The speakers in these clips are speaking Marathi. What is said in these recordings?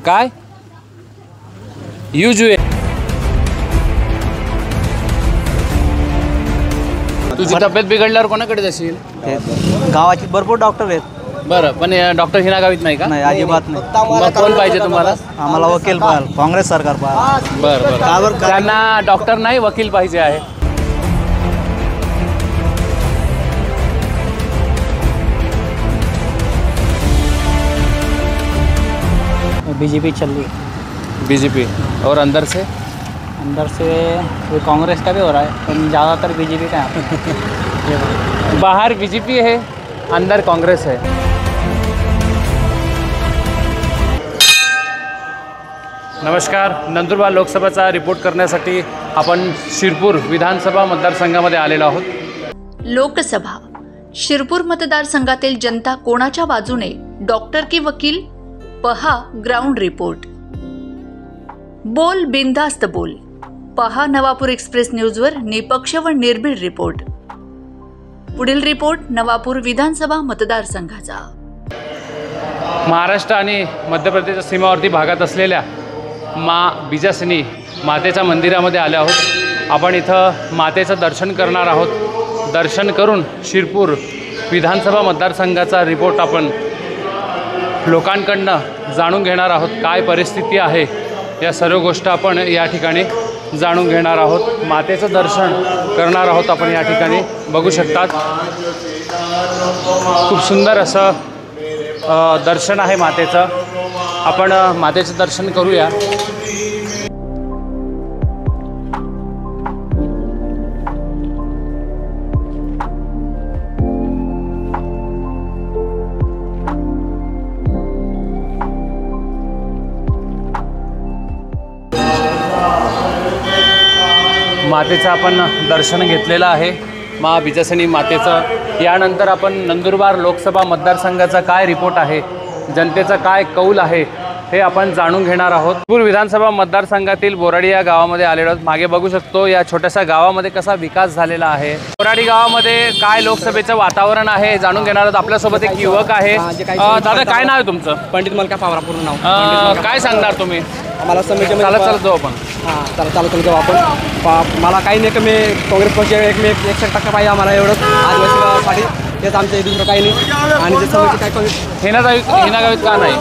काय युजुए तुझी तब्येत बिघडल्यावर कोणाकडे जाशील? गावाची भरपूर डॉक्टर आहेत. बरं, पण डॉक्टर हिना गावीत नाही का? नाही, अजिबात नाही. मग कोण पाहिजे तुम्हाला? आम्हाला वकील पाहिजे, काँग्रेस सरकार पाहिजे. बरं बरं, त्यांना डॉक्टर नाही वकील पाहिजे आहे. बीजेपी चल रही है. बीजेपी और अंदर से कांग्रेस का भी हो रहा है, पर ज़्यादातर बीजेपी का है. बाहर बीजेपी है, अंदर कांग्रेस है. नमस्कार, नंदुरबार लोकसभेचा रिपोर्ट करण्यासाठी आपण शिरपूर विधानसभा मतदारसंघामध्ये आलेलो आहोत. लोकसभा शिरपूर मतदारसंघातील जनता कोणाच्या बाजूने, डॉक्टर की वकील? पहा ग्राउंड रिपोर्ट. बोल बिनधास्त बोल. पहा नवापूर एक्सप्रेस न्यूजवर निपक्ष व निर्भीड रिपोर्ट. पुढील रिपोर्ट नवापूर विधानसभा मतदारसंघाचा. महाराष्ट्र आणि मध्य प्रदेशच्या सीमावर्ती भागात असलेल्या बिजासनी मातेच्या मंदिरामध्ये आले आहोत. आपण इथं मातेचं दर्शन करणार आहोत. दर्शन करून शिरपूर विधानसभा मतदारसंघाचा रिपोर्ट आपण लोकांकडनं जाणून घेणार आहोत. काय परिस्थिती आहे या सर्व गोष्टी आपण या ठिकाणी जाणून घेणार आहोत. मातेचं दर्शन करणार आहोत आपण या ठिकाणी. बघू शकतात खूप सुंदर असं दर्शन आहे मातेचं. आपण मातेचं दर्शन करूया. मातेचं आपण दर्शन घेतलेलं आहे, बिजासनी मातेचं. यानंतर आपण नंदुरबार लोकसभा मतदारसंघाचा काय रिपोर्ट आहे, जनतेचा काय कौल आहे हे आपण जाणून घेणार आहोत. शिरपूर विधानसभा मतदारसंघातील बोराडी या गावामध्ये आलेलो आहोत. मागे बघू शकतो या छोट्याशा गावामध्ये कसा विकास झालेला आहे. बोराडी गावामध्ये काय लोकसभेचं वातावरण आहे जाणून घेणार आहोत. आपल्यासोबत एक युवक आहे. दादा काय नाव आहे तुमचं? पंडित मलका पावरा पूर्ण नाव. काय सांगणार तुम्ही? आम्हाला समस्या चालत जाऊ आपण. हां, चालत जाऊ आपण. मला काही नाही, कमी काँग्रेस पक्ष 1% पाहिजे आम्हाला. एवढंच आदिवासीसाठी, तेच आमच्या दुसरं काही नाही. आणि जे समस्या काय हिना गावीत का नाही?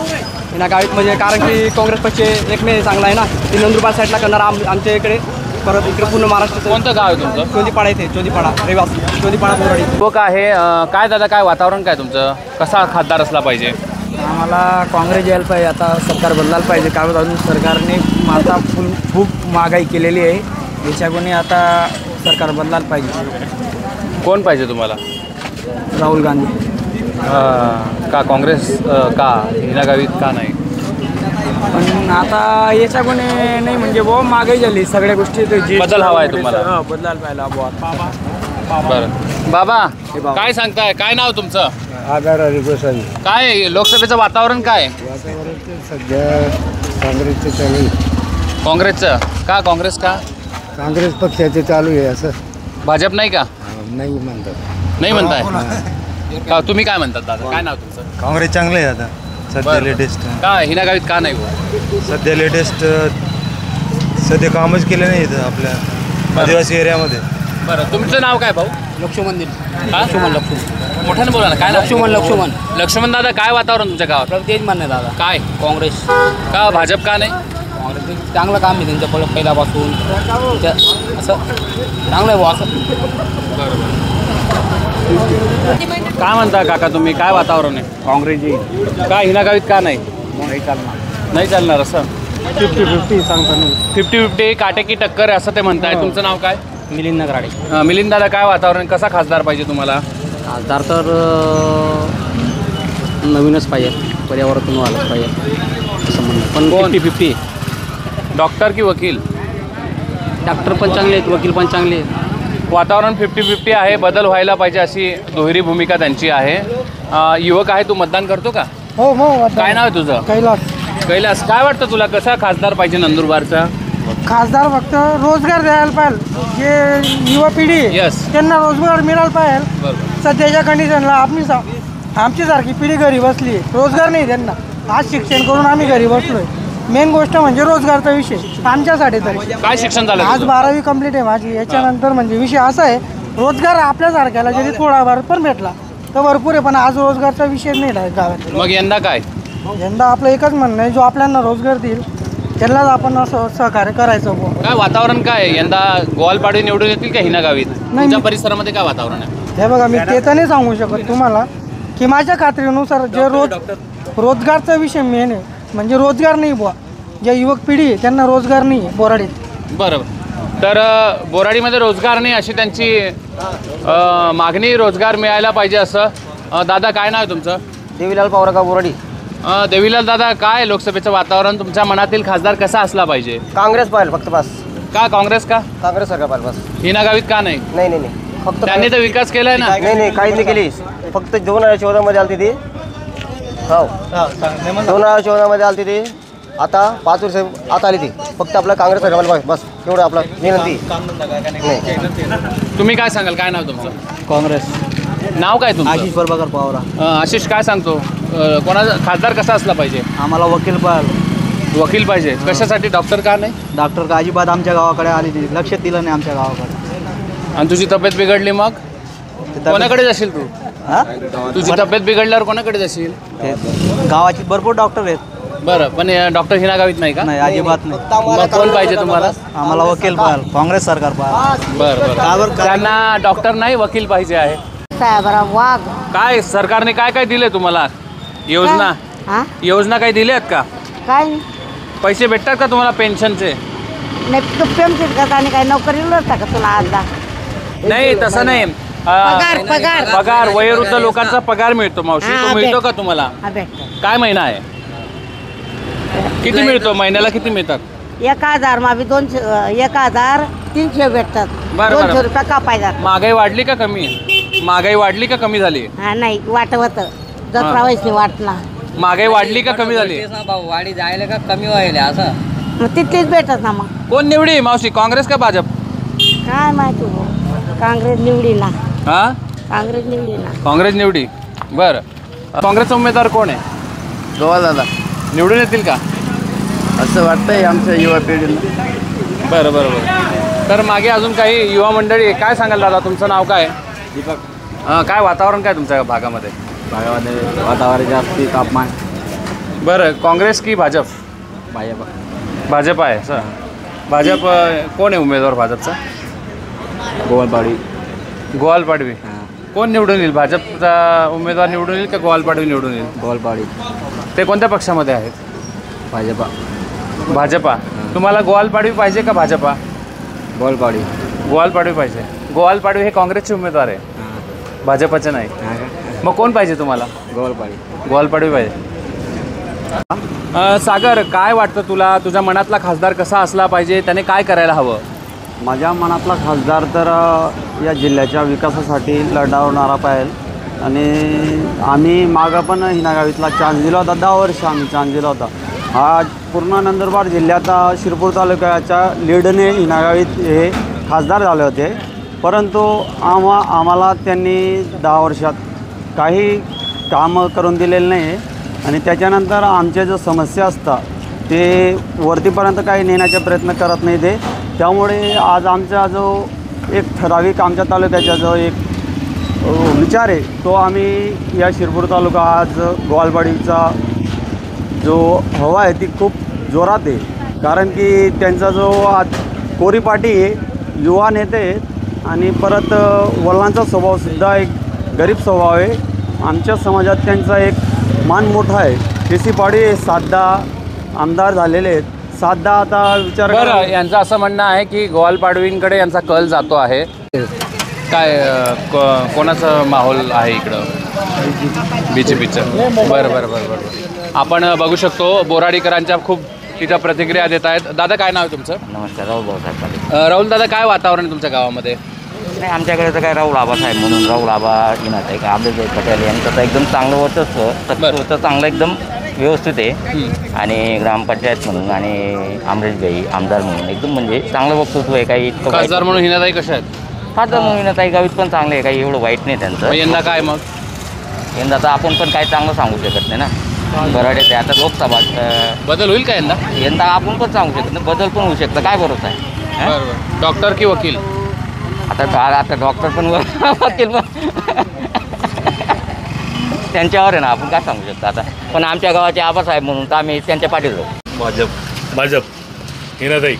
हिना गावीत म्हणजे कारण की काँग्रेस पक्ष एकमेव चांगला आहे ना. ती नंदुरबार साईडला करणार आमच्या इकडे, परत इकडे पूर्ण महाराष्ट्राचं. कोणतं गाव आहे तुमचं? चोंदीपाडा. इथे चोंदीपाडा रहिवासी, चोंदीपाडा बोराडी. युवक आहे. काय दादा काय वातावरण काय तुमचं? कसा खासदार असला पाहिजे? आम्हाला काँग्रेस यायला पाहिजे. आता सरकार बदलायला पाहिजे, कारण अजून सरकारने आता खूप महागाई केलेली आहे. याच्याकडून आता सरकार बदलायला पाहिजे. कोण पाहिजे तुम्हाला? राहुल गांधी. का काँग्रेस का हिना गावीत का नाही? पण आता याच्याकडून नाही, म्हणजे बहुत महागाई झाली सगळ्या गोष्टी. बदल हवा आहे तुम्हाला? बदलायला पाहिजे. बरं बाबा काय सांगताय? काय नाव तुमचं? आधार गोसावी. काय लोकसभेचं वातावरण काय? वातावरण सध्या काँग्रेसचं चालू आहे. काँग्रेसचं का? काँग्रेस का? काँग्रेस पक्षाचे चालू आहे असं. भाजप नाही का? नाही म्हणतात. नाही म्हणताय का? तुम्ही काय म्हणतात दादा? काय नाव तुमचं? काँग्रेस चांगलं आहे आता सध्या. लेटेस्ट का हिना गावीत का नाही हो? सध्या लेटेस्ट सध्या कामच केलं नाही इथं आपल्या आदिवासी एरियामध्ये. बरं, तुमचं नाव काय भाऊ? लक्ष्मण. लक्ष्मण. मोठ्याने बोला ना. काय लक्ष्मण दादा काय वातावरण तुमच्या गावात? तेच म्हणणं दादा. काय काँग्रेस का? भाजप का नाही? काँग्रेस चांगलं काम आहे त्यांचं पहिल्यापासून. असं चांगलं आहे असं. काय म्हणता काका तुम्ही? काय वातावरण आहे? काँग्रेसची. का हिना गावीत का नाही? नाही चालणार. नाही चालणार असं. 50-50 सांगता नाही. 50-50 काटेकी टक्कर आहे असं ते म्हणताय. तुमचं नाव काय? मिलिंद नगराडे. मिलिंद दादा काय वातावरण, कसा खासदार पाहिजे तुम्हाला? खासदार तर नवीनच पाहिजे, पर्यावरण व्हायलाच पाहिजे असं म्हणणं. पण 50-50. डॉक्टर की वकील? डॉक्टर पण चांगले आहेत, वकील पण चांगले आहेत. वातावरण 50-50 आहे, बदल व्हायला पाहिजे अशी दुहेरी भूमिका त्यांची आहे. युवक आहे, तू मतदान करतो का? हो. काय नाव आहे तुझं? कैलास. काय वाटतं तुला, कसा खासदार पाहिजे नंदुरबारचा? खासदार फक्त रोजगार द्यायला पाहिजे. जे युवा पिढी त्यांना रोजगार मिळायला पाहिजे. सध्याच्या कंडिशनला आमची सारखी पिढी घरी बसली, रोजगार नाही त्यांना. आज शिक्षण करून आम्ही घरी बसलोय. मेन गोष्ट म्हणजे रोजगारचा विषय आमच्यासाठी तरी. काय शिक्षण झालं आज तुझं? 12वी कंप्लीट आहे माझी. याच्यानंतर म्हणजे विषय असा आहे, रोजगार आपल्यासारख्याला जरी थोडाफार पण भेटला तर भरपूर आहे, पण आज रोजगारचा विषय नाही आहे गावात. मग यंदा काय? यंदा आपलं एकच म्हणणं आहे, जो आपल्याला रोजगार देईल त्यांनाच आपण असं सहकार्य करायचं बुवा. काय वातावरण काय आहे? यंदा गोवालपाडी निवडून येतील का हिना गावीत? तुमच्या मी- परिसरामध्ये काय वातावरण आहे? हे बघा, मी ते तर नाही सांगू शकत तुम्हाला की माझ्या खात्रीनुसार जे रोजगारचा विषय मेन आहे, म्हणजे रोजगार नाही बुवा. जे युवक पिढी आहे त्यांना रोजगार नाही आहे बोराडीत. बरं. तर बोराडीमध्ये रोजगार नाही अशी त्यांची मागणी, रोजगार मिळायला पाहिजे असं. दादा काय नाव आहे तुमचं? देवीलाल पवारगाव बोराडी. देवीलाल दादा, काय लोकसभेचं वातावरण तुमच्या मनातील खासदार कसा असला पाहिजे? काँग्रेस पाहिजे फक्त बस. का काँग्रेस का? काँग्रेस सरकार पाहिजे बस. हिना गावीत का नाही? नाही नाही नाही फक्त त्यांनी तर विकास केलाय ना. नाही काहीच नाही केली. फक्त 2014 आली ती. हो 2014 आली ती. आता 5 वर्ष आता आली ती. फक्त आपलं काँग्रेस सरकार पाहिजे बस, एवढं आपलं विनंती. तुम्ही काय सांगाल? काय नाव तुमचं? काँग्रेस. नाव काय तुमचं? आशिष प्रभाकर पवार. आशिष काय सांगतो? कोणाचा खासदार कसा असला पाहिजे? आम्हाला वकील पाहिजे. वकील पाहिजे. कशासाठी? डॉक्टर का नाही? डॉक्टर का अजिबात आमच्या गावाकडे आली ती, लक्ष दिलं नाही आमच्या गावाकडे. आणि तुझी तब्येत बिघडली मग कोणाकडे जाशील तू? हा? तुझी तब्येत बिघडल्यावर कोणाकडे जाशील? गावाची भरपूर डॉक्टर आहेत. बरं, पण डॉक्टर हिना गावीत नाही का? नाही अजिबात नाही. मग कोण पाहिजे तुम्हाला? आम्हाला वकील पाहिजे, काँग्रेस सरकार पाहिजे. बरं. त्यांना डॉक्टर नाही, वकील पाहिजे आहे. साहेबराव वाघ. काय सरकारने काय काय दिले तुम्हाला योजना? हा योजना काही दिल्या आहेत का? काय पैसे भेटतात का तुम्हाला पेन्शनचे? नाही तू पेमतील का आणि काय नोकरी मिळता का तुला आजला? नाही तसं नाही. पगार. पगार वयोवृद्ध लोकांचा पगार मिळतो मावशी. हा, तो मिळतो भेट. का तुम्हाला? हा भेटतो. काय महिना आहे? किती मिळतो महिन्याला? किती मिळतात? 1000 मावी 200 1300 भेटतात. बरं. 200 रुपये कापायचा. महागाई वाढली का कमी? महागाई वाढली का कमी झाली? हा नाही वाटवत जत्रा व्हायची वाटला. महागाई वाढली का कमी झाली? वाढी जायला का कमी व्हायला असं? मग तिथलीच भेटत ना. मग कोण निवडी मावशी, काँग्रेस का भाजप? काय माहिती भाऊ. काँग्रेस निवडी ना. हा, काँग्रेस निवडी ना. काँग्रेस निवडी. बरं. काँग्रेसचा उमेदवार कोण आहे? गोवाल दादा निवडून येतील का? असं वाटतंय आमच्या युवा पिढीला. बरं. तर मागे अजून काही युवा मंडळी आहे. काय सांगाल दादा, तुमचं नाव काय? दीपक. काय वातावरण काय तुमच्या भागामध्ये? भागामध्ये वातावरण जास्ती तापमान. बरं, काँग्रेस की भाजप? भाजप. भाजप आहे सर. भाजप कोण आहे उमेदवार भाजपचा? गोवालपाडी. गोवाल पाडवी. कोण निवडून येईल? भाजपचा उमेदवार निवडून येईल का गोवाल पाडवी निवडून येईल? गोवालपाडी. ते कोणत्या पक्षामध्ये आहेत? भाजपा. भाजपा. तुम्हाला गोवाल पाडवी पाहिजे का भाजपा? गोवालपाडी. गोवाल पाडवी पाहिजे. गोवाल पाडवी हे काँग्रेसचे उमेदवार आहे, भाजपचे नाही. मग कोण पाहिजे तुम्हाला? गोवालपाडी. गोवाल पाडवी पाहिजे. सागर, काय वाटतं तुला? तुझ्या मनातला खासदार कसा असला पाहिजे? त्याने काय करायला हवं? माझ्या मनातला खासदार तर या जिल्ह्याच्या विकासासाठी लढवणारा पाहिजे. आणि आम्ही मागं पण हिना गावीतला चान्स दिला होता. 10 वर्ष आम्ही चान्स दिला होता. हा पूर्ण नंदुरबार जिल्ह्यात शिरपूर तालुक्याच्या लीडने हिना गावीत हे खासदार झाले होते. परंतु आम्हाला त्यांनी 10 वर्षात काही कामं करून दिलेलं नाही. आणि त्याच्यानंतर आमच्या ज्या समस्या असतात ते वरतीपर्यंत काही नेण्याचा प्रयत्न करत नाही ते. त्यामुळे आज आमचा जो एक ठराविक आमच्या तालुक्याचा जो एक विचार आहे तो आम्ही या शिरपूर तालुका आज गोवालपाडीचा जो हवा आहे ती खूप जोरात आहे. कारण की त्यांचा जो आज कोरी पाटी आहे, युवा नेते आहेत आणि परत वडिलांचा स्वभावसुद्धा एक गरीब स्वभाव आहे. आमच्या समाजात त्यांचा एक मान मोठा आहे. केसी पाडी 7-10 आमदार झालेले आहेत. 7-10 आता विचार बरं, यांचं असं म्हणणं आहे की गोवाल पाडवींकडे यांचा कल जातो आहे. काय कोणाचं माहोल आहे इकडं? BJPचं. बरं. आपण बघू शकतो बोराडीकरांच्या खूप तिथं प्रतिक्रिया देत आहेत. दादा काय नाव आहे तुमचं? नमस्कार, राहुल भाऊसाहेब. राहुल दादा, काय वातावरण आहे तुमच्या गावामध्ये? नाही आमच्याकडे तर काय राहुल आबा साहेब म्हणून राहुल आबा इनात आहे का अमृतभाई पटेल यांचं तर एकदम चांगलं वर्चस्व चांगलं एकदम व्यवस्थित आहे. आणि ग्रामपंचायत म्हणून आणि अमरेशभाई आमदार म्हणून एकदम म्हणजे चांगलं वक्तृत्व आहे. काही खासदार म्हणून हिनाताई कशा आहेत? खासदार म्हणून इनाताई गावीत पण चांगले आहे, काही एवढं वाईट नाही त्यांचं. यंदा काय मग? यंदा तर आपण पण काही चांगलं सांगू शकत नाही ना. बराड्यात आहे आता लोकसभा बदल होईल का यंदा? यंदा आपण पण सांगू शकत नाही, बदल पण होऊ शकतं, काय भरोसा आहे? बरोबर. डॉक्टर की वकील? आता डॉक्टर पण वकील पण त्यांच्यावर आहे ना, आपण काय सांगू शकतो आता. पण आमच्या गावाचे आबासाहेब म्हणून तर आम्ही त्यांच्या पाठीवर जाऊ. भाजप हिनाताई.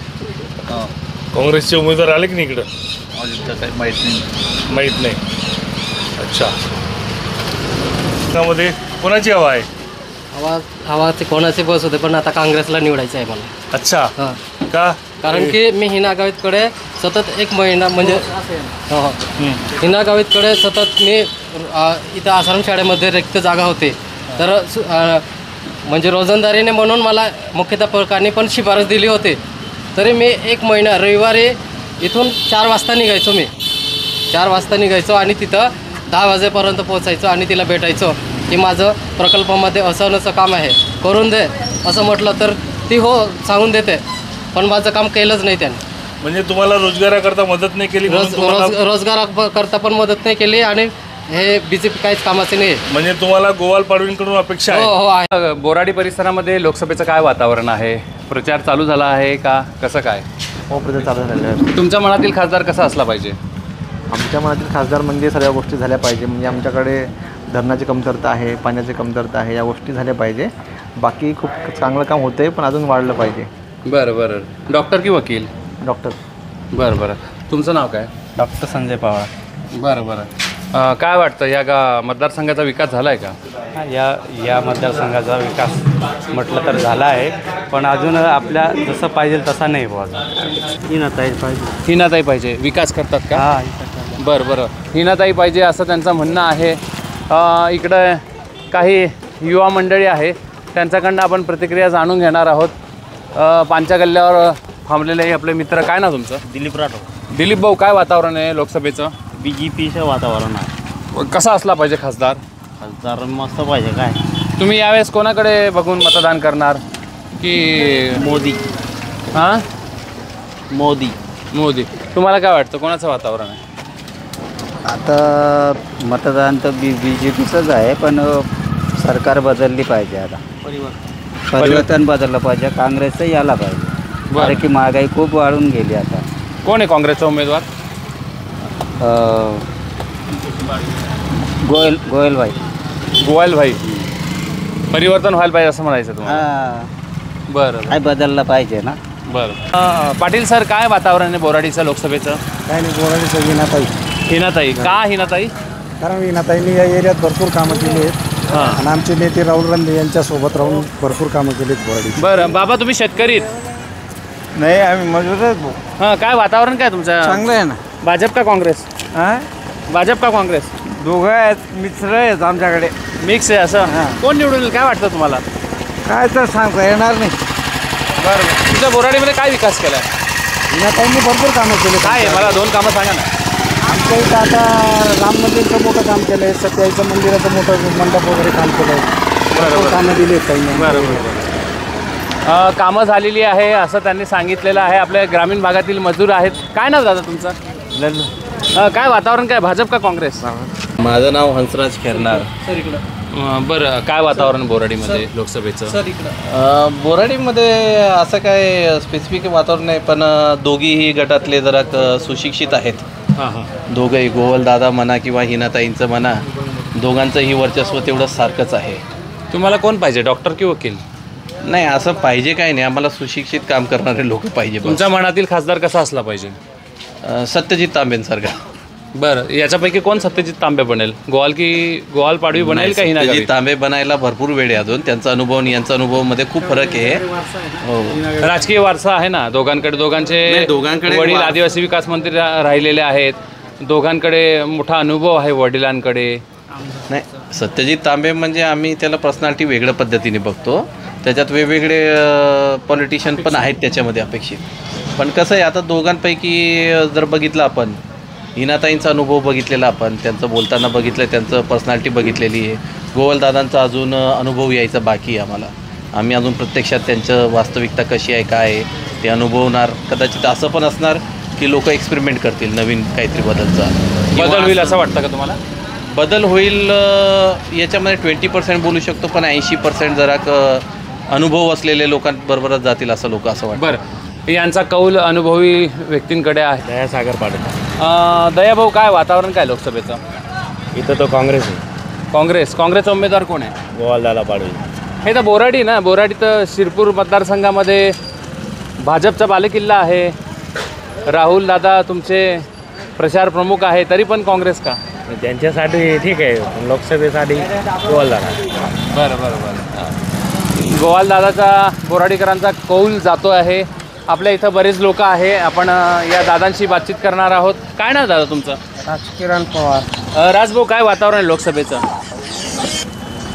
काँग्रेसचे उमेदवार आले की नाही इकडं? काही माहीत नाही. अच्छा, त्यामध्ये कोणाची हवा आहे? हवा ते कोणाचे बस होते, पण आता काँग्रेसला निवडायचं आहे मला. अच्छा, हां, का? कारण की मी हिना गावितकडे सतत एक महिना म्हणजे हिना गावितकडे सतत मी इथं आश्रमशाळेमध्ये रिक्त जागा होते, तर म्हणजे रोजंदारीने म्हणून मला मुख्याध्यापकांनी पण शिफारस दिली होती. तरी मी एक महिना रविवारी इथून 4 वाजता निघायचो. मी 4 वाजता निघायचो आणि तिथं 10 वाजेपर्यंत पोहोचायचो आणि तिला भेटायचो की माझं प्रकल्पामध्ये असं नसं काम आहे, करून दे असं म्हटलं तर ती हो सांगून देते, पण माझं काम केलंच नाही त्याने. म्हणजे तुम्हाला रोजगाराकरता मदत नाही केली? रोजगाराकरता पण मदत नाही केली आणि हे BJP काहीच कामाचे नाही. म्हणजे तुम्हाला गोवाल पाडवींकडून अपेक्षा आहे? हो आहे. बोराडी परिसरामध्ये लोकसभेचं काय वातावरण आहे? प्रचार चालू झाला आहे का, कसं काय? हो, प्रचार चालू झालेला आहे. तुमच्या मनातील खासदार कसा असला पाहिजे? आमच्या मनातील खासदार म्हणजे सगळ्या गोष्टी झाल्या पाहिजे. म्हणजे आमच्याकडे धरणाची कमतरता आहे, पाण्याची कमतरता आहे, या गोष्टी झाल्या पाहिजे. बाकी खूप चांगलं काम होतं आहे, पण अजून वाढलं पाहिजे. बरं बरं. डॉक्टर की वकील? डॉक्टर. बरं बरं. तुमचं नाव काय? डॉक्टर संजय पवार. बरं बरं. काय वाटतं या मतदारसंघाचा विकास झाला आहे का? या मतदारसंघाचा विकास म्हटलं तर झाला आहे, पण अजून आपल्या जसं पाहिजे तसा नाही बुवा. हिनाताई पाहिजे. विकास करतात का? हां. बरं बरं. हिनाताई पाहिजे असं त्यांचं म्हणणं आहे. इकडं काही युवा मंडळी आहे, त्यांच्याकडनं आपण प्रतिक्रिया जाणून घेणार आहोत. पांच्या गल्ल्यावर थांबलेले आपले मित्र. काय ना तुमचं? दिलीप राठोड. दिलीप भाऊ, काय वातावरण आहे लोकसभेचं? BJPचं वातावरण आहे. कसा असला पाहिजे खासदार? खासदार मस्त पाहिजे. काय तुम्ही यावेळेस कोणाकडे बघून मतदान करणार? की मोदी. हां, मोदी. मोदी. तुम्हाला काय वाटतं, कोणाचं वातावरण आहे? आता मतदान तर BJPचंच आहे, पण सरकार बदलली पाहिजे. आता परिवर्तन बदललं पाहिजे. काँग्रेसचं यायला पाहिजे. कारण की महागाई खूप वाढून गेली. आता कोण आहे काँग्रेसचा उमेदवार? गोयल भाई. गोयल भाई. परिवर्तन व्हायला पाहिजे असं म्हणायचं तुम्हाला? हां, बरं काय बदललं पाहिजे ना. बरं. पाटील सर, काय वातावरण आहे बोराडीचं लोकसभेचं? काय नाही, बोराडीचं हिनाताई. हिनाताई. का हिनाताई? कारण हिनाताईंनी या एरियात भरपूर कामं केली आहेत हां. आणि आमचे नेते राहुल गांधी यांच्यासोबत राहून भरपूर कामं केली आहेत बोराडी. बरं. बाबा, तुम्ही शेतकरी आहेत? नाही, आम्ही मजूरच. हां. काय वातावरण काय तुमचं? चांगलं आहे ना. भाजप का काँग्रेस? हां, भाजप का काँग्रेस? दोघं आहेत, मित्र आहेत आमच्याकडे. मिक्स आहे असं? कोण निवडून येईल काय वाटतं तुम्हाला? काय तर सांगता येणार नाही. बरं. तुमच्या बोराडीमध्ये काय विकास केला आहे? हिनाताईंनी भरपूर कामं केली. काय आहे, मला 2 कामं सांगा ना. आमच्या इथं आता राम मंदिरचं मोठं काम केलं आहे, सत्याईचं मंदिराचं मोठं मंडप वगैरे काम केलं आहे. भरपूर कामं दिली आहेत काही. बरं. कामं झालेली आहे असं त्यांनी सांगितलेलं आहे. आपल्या ग्रामीण भागातील मजूर आहेत. काय नाव दादा तुमचं? काय वातावरण काय, भाजप का काँग्रेस? माझं नाव हंसराज खेरणार. सर इकडं. बरं. काय वातावरण बोराडीमध्ये लोकसभेचं? सर इकडं. बोराडीमध्ये असं काय स्पेसिफिक वातावरण नाही, पण दोघीही गटातले जरा सुशिक्षित आहेत. हां हां. दोघंही, गोवलदादा म्हणा किंवा हिनाताईंचं म्हणा, दोघांचंही वर्चस्व तेवढंच सारखंच आहे. तुम्हाला कोण पाहिजे, डॉक्टर की वकील? नाही, असं पाहिजे काय नाही, आम्हाला सुशिक्षित काम करणारे लोक पाहिजे. तुमच्या मनातील खासदार कसा असला पाहिजे? सत्यजित तांबेंसारखा. बरं. याच्यापैकी कोण सत्यजित तांबे बनेल? गोवाल पाडवी बनेल का हिना गावित? सत्यजित तांबे बनायला भरपूर वेळ आहे अजून. त्यांचा अनुभव आणि यांचा अनुभवामध्ये खूप फरक आहे. हो, राजकीय वारसा आहे ना दोघांकडे. दोघांचे वडील आदिवासी विकास मंत्री राहिलेले आहेत. दोघांकडे मोठा अनुभव आहे वडिलांकडे. नाही, सत्यजित तांबे म्हणजे आम्ही त्याला पर्सनॅलिटी वेगळ्या पद्धतीने बघतो. त्याच्यात वेगवेगळे पॉलिटिशियन पण आहेत त्याच्यामध्ये अपेक्षित. पण कसं आहे, आता दोघांपैकी जर बघितलं आपण, हिनाताईंचा अनुभव बघितलेला आपण, त्यांचं बोलताना बघितलं, त्यांचं पर्सनॅलिटी बघितलेली आहे. गोवलदादांचा अजून अनुभव यायचा बाकी आहे आम्हाला. आम्ही अजून प्रत्यक्षात त्यांचं वास्तविकता कशी आहे, काय आहे ते अनुभवणार. कदाचित असं पण असणार की लोक एक्सपेरिमेंट करतील नवीन काहीतरी बदल होईल असं वाटतं का तुम्हाला? बदल होईल याच्यामध्ये 20% बोलू शकतो, पण 80% जरा अनुभव असलेले लोकांबरोबरच जातील असं असं वाटतं. बरं, यांचा कौल अनुभवी व्यक्तींकडे आहे. दयासागर पाटील. दयाभाऊ, काय वातावरण काय लोकसभेचं? इथं तो काँग्रेस आहे. काँग्रेसचा उमेदवार कोण आहे? गोवालदादा पाटील. हे तर बोराडी ना, बोराडी तर शिरपूर मतदारसंघामध्ये भाजपचा बालेकिल्ला आहे. राहुल दादा तुमचे प्रचार प्रमुख आहे, तरी पण काँग्रेस का? त्यांच्यासाठी ठीक आहे, लोकसभेसाठी गोवालदादा. बरं. गोवालदादाचा बोराडीकरांचा कौल जातो आहे. आपल्या इथं बरेच लोक आहे, आपण या दादांशी बातचीत करणार आहोत. काय नाव दादा तुमचं? राजकिरण पवार. राजभाऊ, काय वातावरण आहे लोकसभेचं?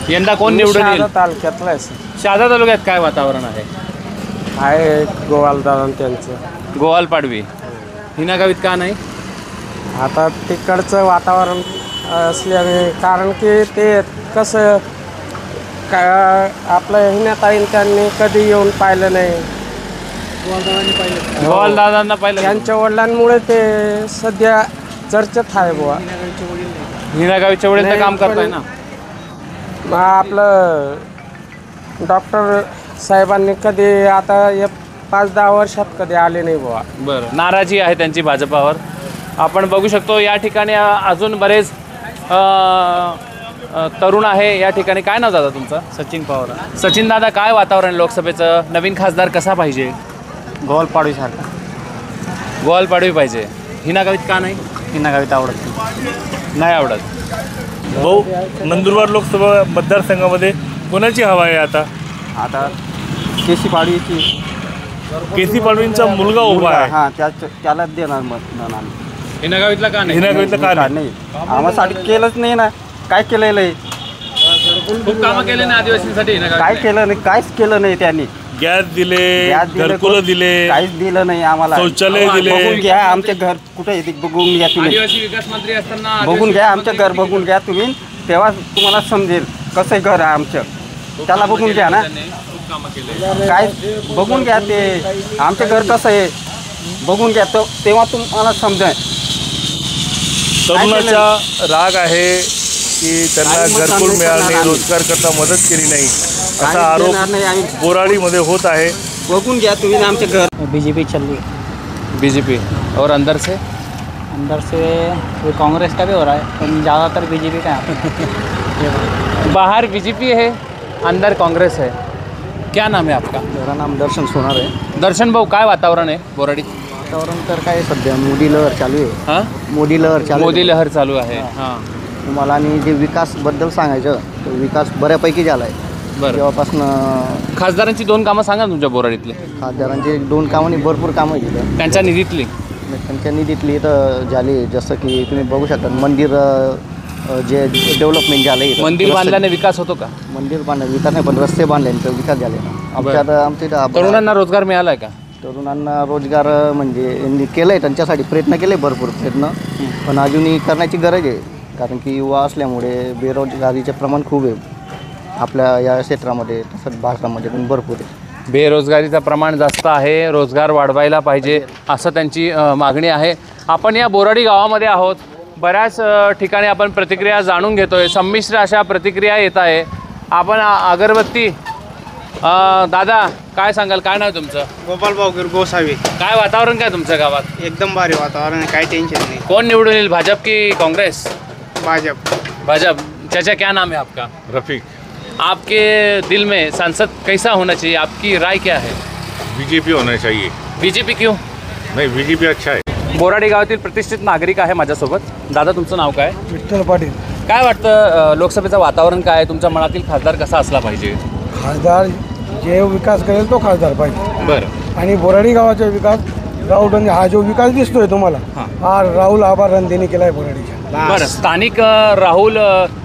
यंदा कोण निवडून येईल? तालुक्यातला आहे. शहादा तालुक्यात काय वातावरण आहे? आहे गोवालदादा त्यांचं. गोवाल पाडवी. हिनागावीत का नाही? आता तिकडचं वातावरण असल्याने, कारण की ते कसं काय आपलं हिनाताईन त्यांनी कधी येऊन पाहिलं नाही. गोवालदादांना पाहिलं. त्यांच्या वडिलांमुळे ते सध्या चर्चेत आहे बुवा. हिनागावीच्या वेळेस ते काम करताय ना. मग आपलं डॉक्टर साहेबांनी कधी आता 5-10 वर्षात कधी आले नाही बुवा. बरं, नाराजी आहे त्यांची भाजपावर. आपण बघू शकतो या ठिकाणी अजून बरेच तरुण आहे या ठिकाणी. काय नाव दादा तुमचं? सचिन पवार. सचिन दादा, काय वातावरण लोकसभेचं? नवीन खासदार कसा पाहिजे? गोवाल पाडवीसारखा. गोवाल पाडवी पाहिजे. हिनागावीत का नाही? हिनागावीत आवडत नाही आवडत. भाऊ, नंदुरबार लोकसभा मतदारसंघामध्ये कोणाची हवा आहे आता? आता केसी पाडवीची. केसी पाडवींचा मुलगा उभा आहे. हां, त्यालाच देणार मतदान आम्ही. हिनागावीतला का नाही? हिनागावीतलं का नाही, आम्हासाठी केलंच नाही ना. काय केलेलं आहे? खूप कामं केले ना आदिवासींसाठी काय हिनागावीत. केलं नाही, काहीच केलं नाही त्यांनी. गॅस दिले, गॅस दिले, घरकुलं दिले, काहीच दिलं नाही आम्हाला. शौचालय दिले. बघून घ्या आमचे घर कुठे आहे ते बघून घ्या तुम्ही. आदिवासी विकास मंत्री असताना बघून घ्या आमचं घर बघून घ्या तुम्ही, तेव्हा तुम्हाला समजेल कसं घर आहे आमचं. त्याला बघून घ्या ना. खूप कामं केले. काय बघून घ्या ते आमचं घर कसं आहे बघून घ्या, तेव्हा तुम्हाला समजेल. तरुणाचा राग आहे की त्यांना काही मत घरकुल आम्ही मिळाले, करणार रोजगार करता मदत केली नाही असा काहीच आरोप देणार नाही आम्ही. बोराडीमध्ये होत आहे. बघून घ्या तुम्ही आमचे घर. बीजेपी चल रही है. बीजेपी और अंदर से अंदर से कांग्रेस का भी हो रहा है, पर ज़्यादातर बीजेपी का है. बाहर बीजेपी है, अंदर कांग्रेस है. क्या नाम है आपका? मेरा नाम दर्शन सोनार आहे. दर्शन भाऊ, काय वातावरण आहे बोराडीत? वातावरण तर काय सध्या मोदी लहर चालू आहे. हां, मोदी लहर चालू मोदी आहे. लहर चालू आहे. हां, तुम्हाला आणि जे विकासबद्दल सांगायचं तर विकास बऱ्यापैकी झाला आहे. बरं. तेव्हापासून खासदारांची 2 कामं सांगा तुमच्या बोराडीतले. खासदारांचे 2 कामांनी भरपूर कामं आहे तिथं. त्यांच्या निधीतली. त्यांच्या निधीतली तर झाली, जसं की तुम्ही बघू शकता मंदिर जे डेव्हलपमेंट झालं आहे. मंदिर बांधल्याने विकास होतो का? मंदिर बांधलं विकास नाही, पण रस्ते बांधल्याने विकास झाले ना. आमच्या इथं तरुणांना रोजगार मिळाला आहे का? तरुणांना रोजगार म्हणजे यांनी केलं आहे, त्यांच्यासाठी प्रयत्न केले भरपूर प्रयत्न, पण अजूनही करण्याची गरज आहे. कारण की युवा असल्यामुळे बेरोजगारीचे प्रमाण खूप आहे आपल्या या क्षेत्रामध्ये, तसंच भारतामध्ये पण भरपूर आहे. बेरोजगारीचं प्रमाण जास्त आहे, रोजगार वाढवायला पाहिजे असं त्यांची मागणी आहे. आपण या बोराडी गावामध्ये आहोत. बऱ्याच ठिकाणी आपण प्रतिक्रिया जाणून घेतोय. संमिश्र अशा प्रतिक्रिया येत आहे. आपण अगरबत्ती दादा, काय सांगाल? काय नाव तुमचं? गोपाल भाऊ गोसावी. काय वातावरण काय तुमच्या गावात? एकदम भारी वातावरण आहे, काही टेन्शन नहीं. कौन निवडून येईल, भाजप की कांग्रेस? भाजप. भाजप. चाचा, क्या नाम है आपका? रफीक. आपके दिल में सांसद कैसा होना चाहिए, आपकी राय क्या है? बीजेपी होना चाहिए. बीजेपी क्यों? नाही, बीजेपी अच्छा आहे. बोराडी गावातील प्रतिष्ठित नागरिक आहे माझ्यासोबत. दादा, तुमचं नाव काय? विठ्ठल पाटील. काय वाटतं लोकसभेचं वातावरण काय आहे? तुमच्या मनातील खासदार कसा असला पाहिजे? खासदार जे विकास करेल तो खासदार पाहिजे. बरं. आणि बोराडी गावाचा विकास राहुल रंदे, हा जो विकास दिसतोय तुम्हाला, हा राहुल आबा रंदेने केलाय बोराडीच्या. बरं. स्थानिक राहुल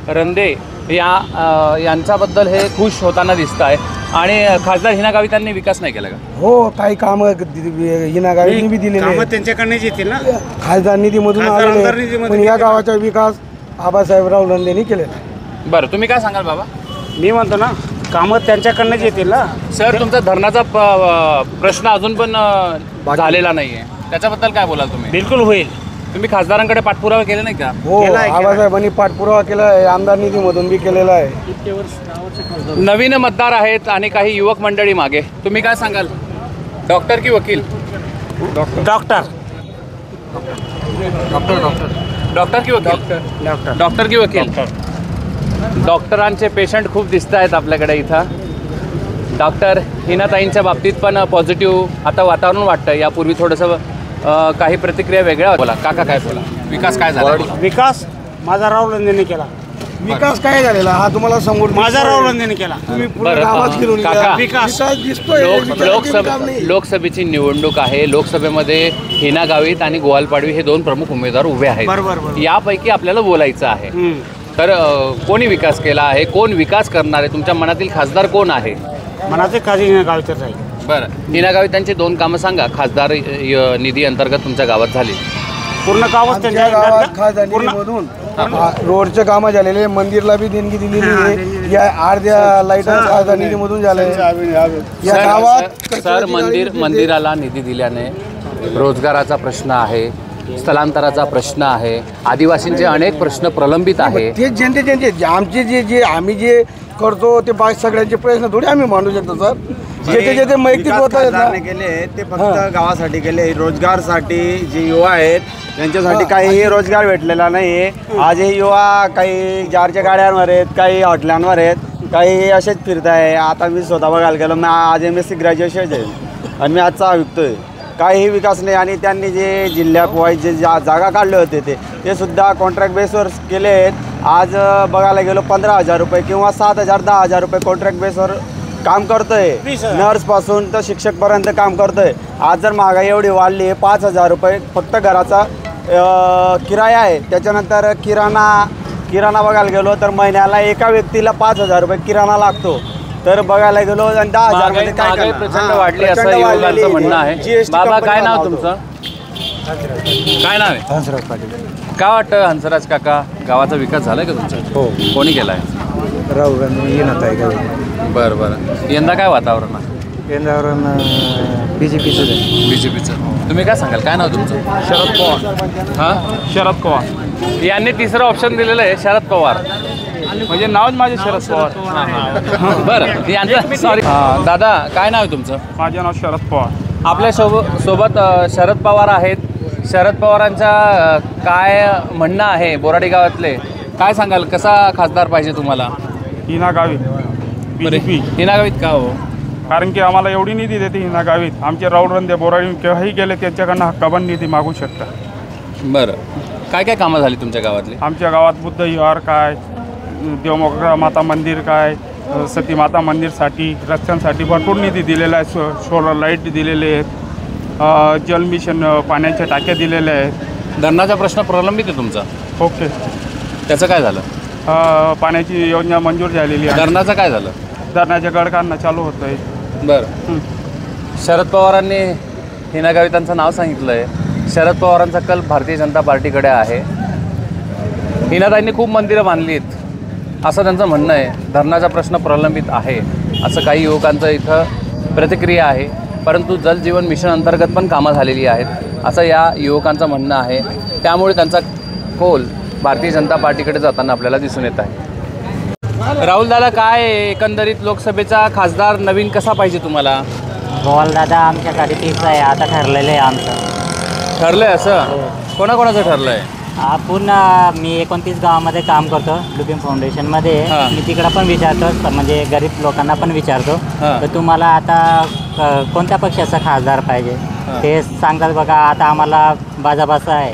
रंदे यांच्याबद्दल हे खुश होताना दिसत आहे. आणि खासदार हिना गावित यांनी विकास नाही केला का? हो, काही कामं हिना गावीतनी बी दिलेली आहेत. त्यांच्याकडनंच येतील ना. खासदार निधीमधून आलेले, पण या गावाचा विकास आबासाहेब राहुल रंदेने केलेला आहे. बरं, तुम्ही काय सांगाल बाबा? मी म्हणतो ना, कामं त्यांच्याकडनंच येतील ना. सर, तुमचा धरणाचा प्रश्न अजून पण झालेला नाही आहे, त्याच्याबद्दल काय बोलाल तुम्ही? बिलकुल होईल. तुम्ही खासदारांकडे पाठपुरावा केला नाही का? हो, आबासाहेबांनी पाठपुरावा केला आहे, आमदार निधीमधून बी केलेला आहे. नवीन मतदार आहेत आणि काही युवक मंडळी मागे, तुम्ही काय सांगाल? डॉक्टर की वकील? डॉक्टर डॉक्टर की वकील? डॉक्टर की वकील? डॉक्टरांचे पेशंट खूप दिसत आहेत आपल्याकडे इथं. डॉक्टर हिनाताईंच्या बाबतीत पण पॉझिटिव्ह आता वातावरण वाटतं. यापूर्वी थोडंसं काही प्रतिक्रिया वेगळ्या. बोला काका, काय बोला, विकास काय झाला? विकास माझा राहुल गांधीने केला. विकास काय झालेला हा तुम्हाला समोर माझा राहुल गांधीने केला. तुम्ही पूर्ण गावात फिरून या. काका, विकास दिसतोय. लोकसभेची निवडणूक आहे. लोकसभेमध्ये हिना गावित आणि गोवाल पाडवी हे दोन प्रमुख उमेदवार उभे आहेत. बरोबर. यापैकी आपल्याला बोलायचं आहे. तर कोणी विकास केला आहे, कोण विकास करणार आहे, तुमच्या मनातील खासदार कोण आहे? मनाचे खाली गावचंच आहे. बरं, हिना गावित त्यांची दोन कामं सांगा. खासदार निधी अंतर्गत तुमच्या गावात झाली. पूर्ण गावात त्यांच्या गावात खासदारीमधून रोडचे कामं झालेले, मंदिरला बी देणगी दिलेली आहे. या अर्ध्या लाईटा खासदार निधीमधून झाले. या गावात सर मंदिराला निधी दिल्याने रोजगाराचा प्रश्न आहे, स्थलांतराचा प्रश्न आहे, आदिवासींचे अनेक प्रश्न प्रलंबित आहे. ते जनते आमचे जे आम्ही जे करतो ते बाकी सगळ्यांचे प्रश्न थोडे आम्ही मांडू शकतो सर. जे वैयक्तिक होतात केले ते फक्त गावासाठी केले. रोजगारसाठी जे युवा आहेत त्यांच्यासाठी काहीही रोजगार भेटलेला नाही. आज हे युवा काही जारच्या गाड्यांवर आहेत, काही हॉटेलांवर आहेत, काही असेच फिरत आहे. आता मी स्वतः बघायला गेलो, मी आज MSc ग्रॅज्युएशन आहे आणि मी आज चहा विकतोय. काहीही विकास नाही. आणि त्यांनी जे जिल्ह्यात जे जागा काढले होते ते सुद्धा कॉन्ट्रॅक्ट बेसवर केले आहेत. आज बघायला गेलो 15,000 रुपये किंवा 7,000 10,000 रुपये कॉन्ट्रॅक्ट बेसवर काम करतोय. नर्सपासून तर शिक्षकपर्यंत काम करतोय. आज जर महागाई एवढी वाढली आहे, 5,000 रुपये फक्त घराचा किराया आहे. त्याच्यानंतर किराणा बघायला गेलो तर महिन्याला एका व्यक्तीला 5,000 रुपये किराणा लागतो. तर बघायला गेलो आणि 10,000 मध्ये काय प्रचंड वाढली असं युवकांचं म्हणणं आहे. बाबा, काय नाव तुमचं? काय नाव आहे? हंसराज पाटील. काय वाटतं हंसराज काका, गावाचा विकास झालाय का तुमचा? हो. कोणी केलाय? राहुल गांधी येणार आहे का? बरं. यंदा काय वातावरण आहे? केंद्रावरून बीजेपीचं. तुम्ही काय सांगाल? काय नाव तुमचं? शरद पवार. हां, शरद पवार. यांनी तिसरं ऑप्शन दिलेलं आहे, शरद पवार. म्हणजे नावच माझे शरद पवार. बरं, यांचं सॉरी. दादा, काय नाव आहे तुमचं? माझे नाव शरद पवार. आपल्या सोबत शरद पवार आहेत. शरद पवारांच्या काय म्हणणं आहे बोराडी गावातले? काय सांगाल, कसा खासदार पाहिजे तुम्हाला? हिना गावित. BJP. हिना गावित का हो? कारण की आम्हाला एवढी निधी देते हिना गावित. आमचे राहुल गांधी बोराडी केव्हाही गेले त्यांच्याकडनं हक्काबंद निधी मागू शकता. बरं, काय काय कामं झाली तुमच्या गावातली? आमच्या गावात बुद्ध विहार काय, देवमोगरा माता मंदिर काय, सती माता मंदिरसाठी रस्त्यांसाठी भरपूर निधी दिलेला आहे. सोलर लाईट दिलेले आहेत. जल मिशन पाण्याच्या टाक्या दिलेल्या आहेत. धरणाचा प्रश्न प्रलंबित आहे तुमचा? ओके. त्याचं काय झालं? पाण्याची योजना मंजूर झालेली आहे. धरणाचं काय झालं? धरणाच्या गडकांना चालू होतं आहे. बरं. शरद पवारांनी हिना गावितांचं नाव सांगितलं आहे. शरद पवारांचा कल भारतीय जनता पार्टीकडे आहे. हिनाताईंनी खूप मंदिरं बांधली आहेत असं त्यांचं म्हणणं आहे. धरणाचा प्रश्न प्रलंबित आहे असं काही युवकांचं इथं प्रतिक्रिया आहे. परंतु जल जीवन मिशन अंतर्गत पण कामं झालेली आहेत असं या युवकांचं म्हणणं आहे. त्यामुळे त्यांचा कौल भारतीय जनता पार्टीकडे जाताना आपल्याला दिसून येत आहे. राहुल दादा, काय एकंदरीत लोकसभेचा खासदार नवीन कसा पाहिजे तुम्हाला? गोवाल दादा आमच्यासाठी फिक्स आहे. आता ठरलेलं आहे आमचं. ठरलं आहे असं? कोणाकोणाचं ठरलं आहे? आपण मी 29 गावामध्ये काम करतो लुपिंग फाउंडेशनमध्ये. मी तिकडं पण विचारतो, म्हणजे गरीब लोकांना पण विचारतो तर तुम्हाला आता कोणत्या पक्षाचा खासदार पाहिजे ते सांगतात. बघा आता आम्हाला बाजाबासा आहे,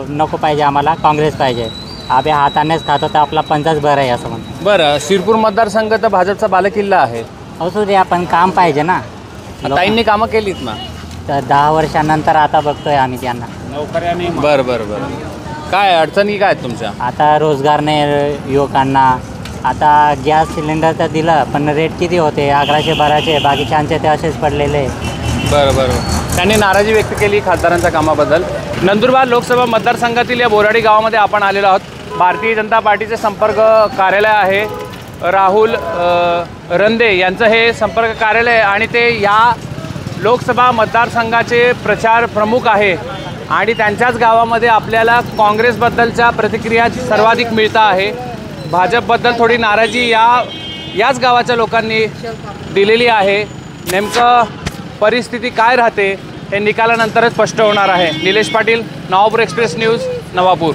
नको पाहिजे, आम्हाला काँग्रेस पाहिजे. आम्ही हातानेच खातो तर आपला पंचाच बरं आहे असं म्हणतो. बरं, शिरपूर मतदारसंघ तर भाजपचा बालेकिल्ला आहे. असू दे, आपण काम पाहिजे ना. ताईंनी कामं केलीत ना. तर 10 वर्षानंतर आता बघतोय आम्ही त्यांना. बरं. काय अडचणी काय आहेत तुमच्या? आता रोजगार नाही युवकांना. आता गॅस सिलेंडर तर दिलं पण रेट किती होते? 1112चे, बाकीच्यांचे ते असेच पडलेले. बरं. त्यांनी नाराजी व्यक्त केली खासदारांच्या कामाबद्दल. नंदुरबार लोकसभा मतदारसंघातील या बोराडी गावामध्ये आपण आलेलो आहोत. भारतीय जनता पार्टीचे संपर्क कार्यालय आहे. राहुल रंदे यांचं हे संपर्क कार्यालय आणि ते या लोकसभा मतदारसंघाचे प्रचार प्रमुख आहे. आणि त्यांच्याच गावामध्ये आपल्याला काँग्रेसबद्दलच्या प्रतिक्रिया सर्वाधिक मिळता आहे. भाजपबद्दल थोडी नाराजी याच गावाच्या लोकांनी दिलेली आहे. नेमकं परिस्थिती काय राहते हे निकालानंतरच स्पष्ट होणार आहे. Nilesh Patil, Navapur express news, Navapur.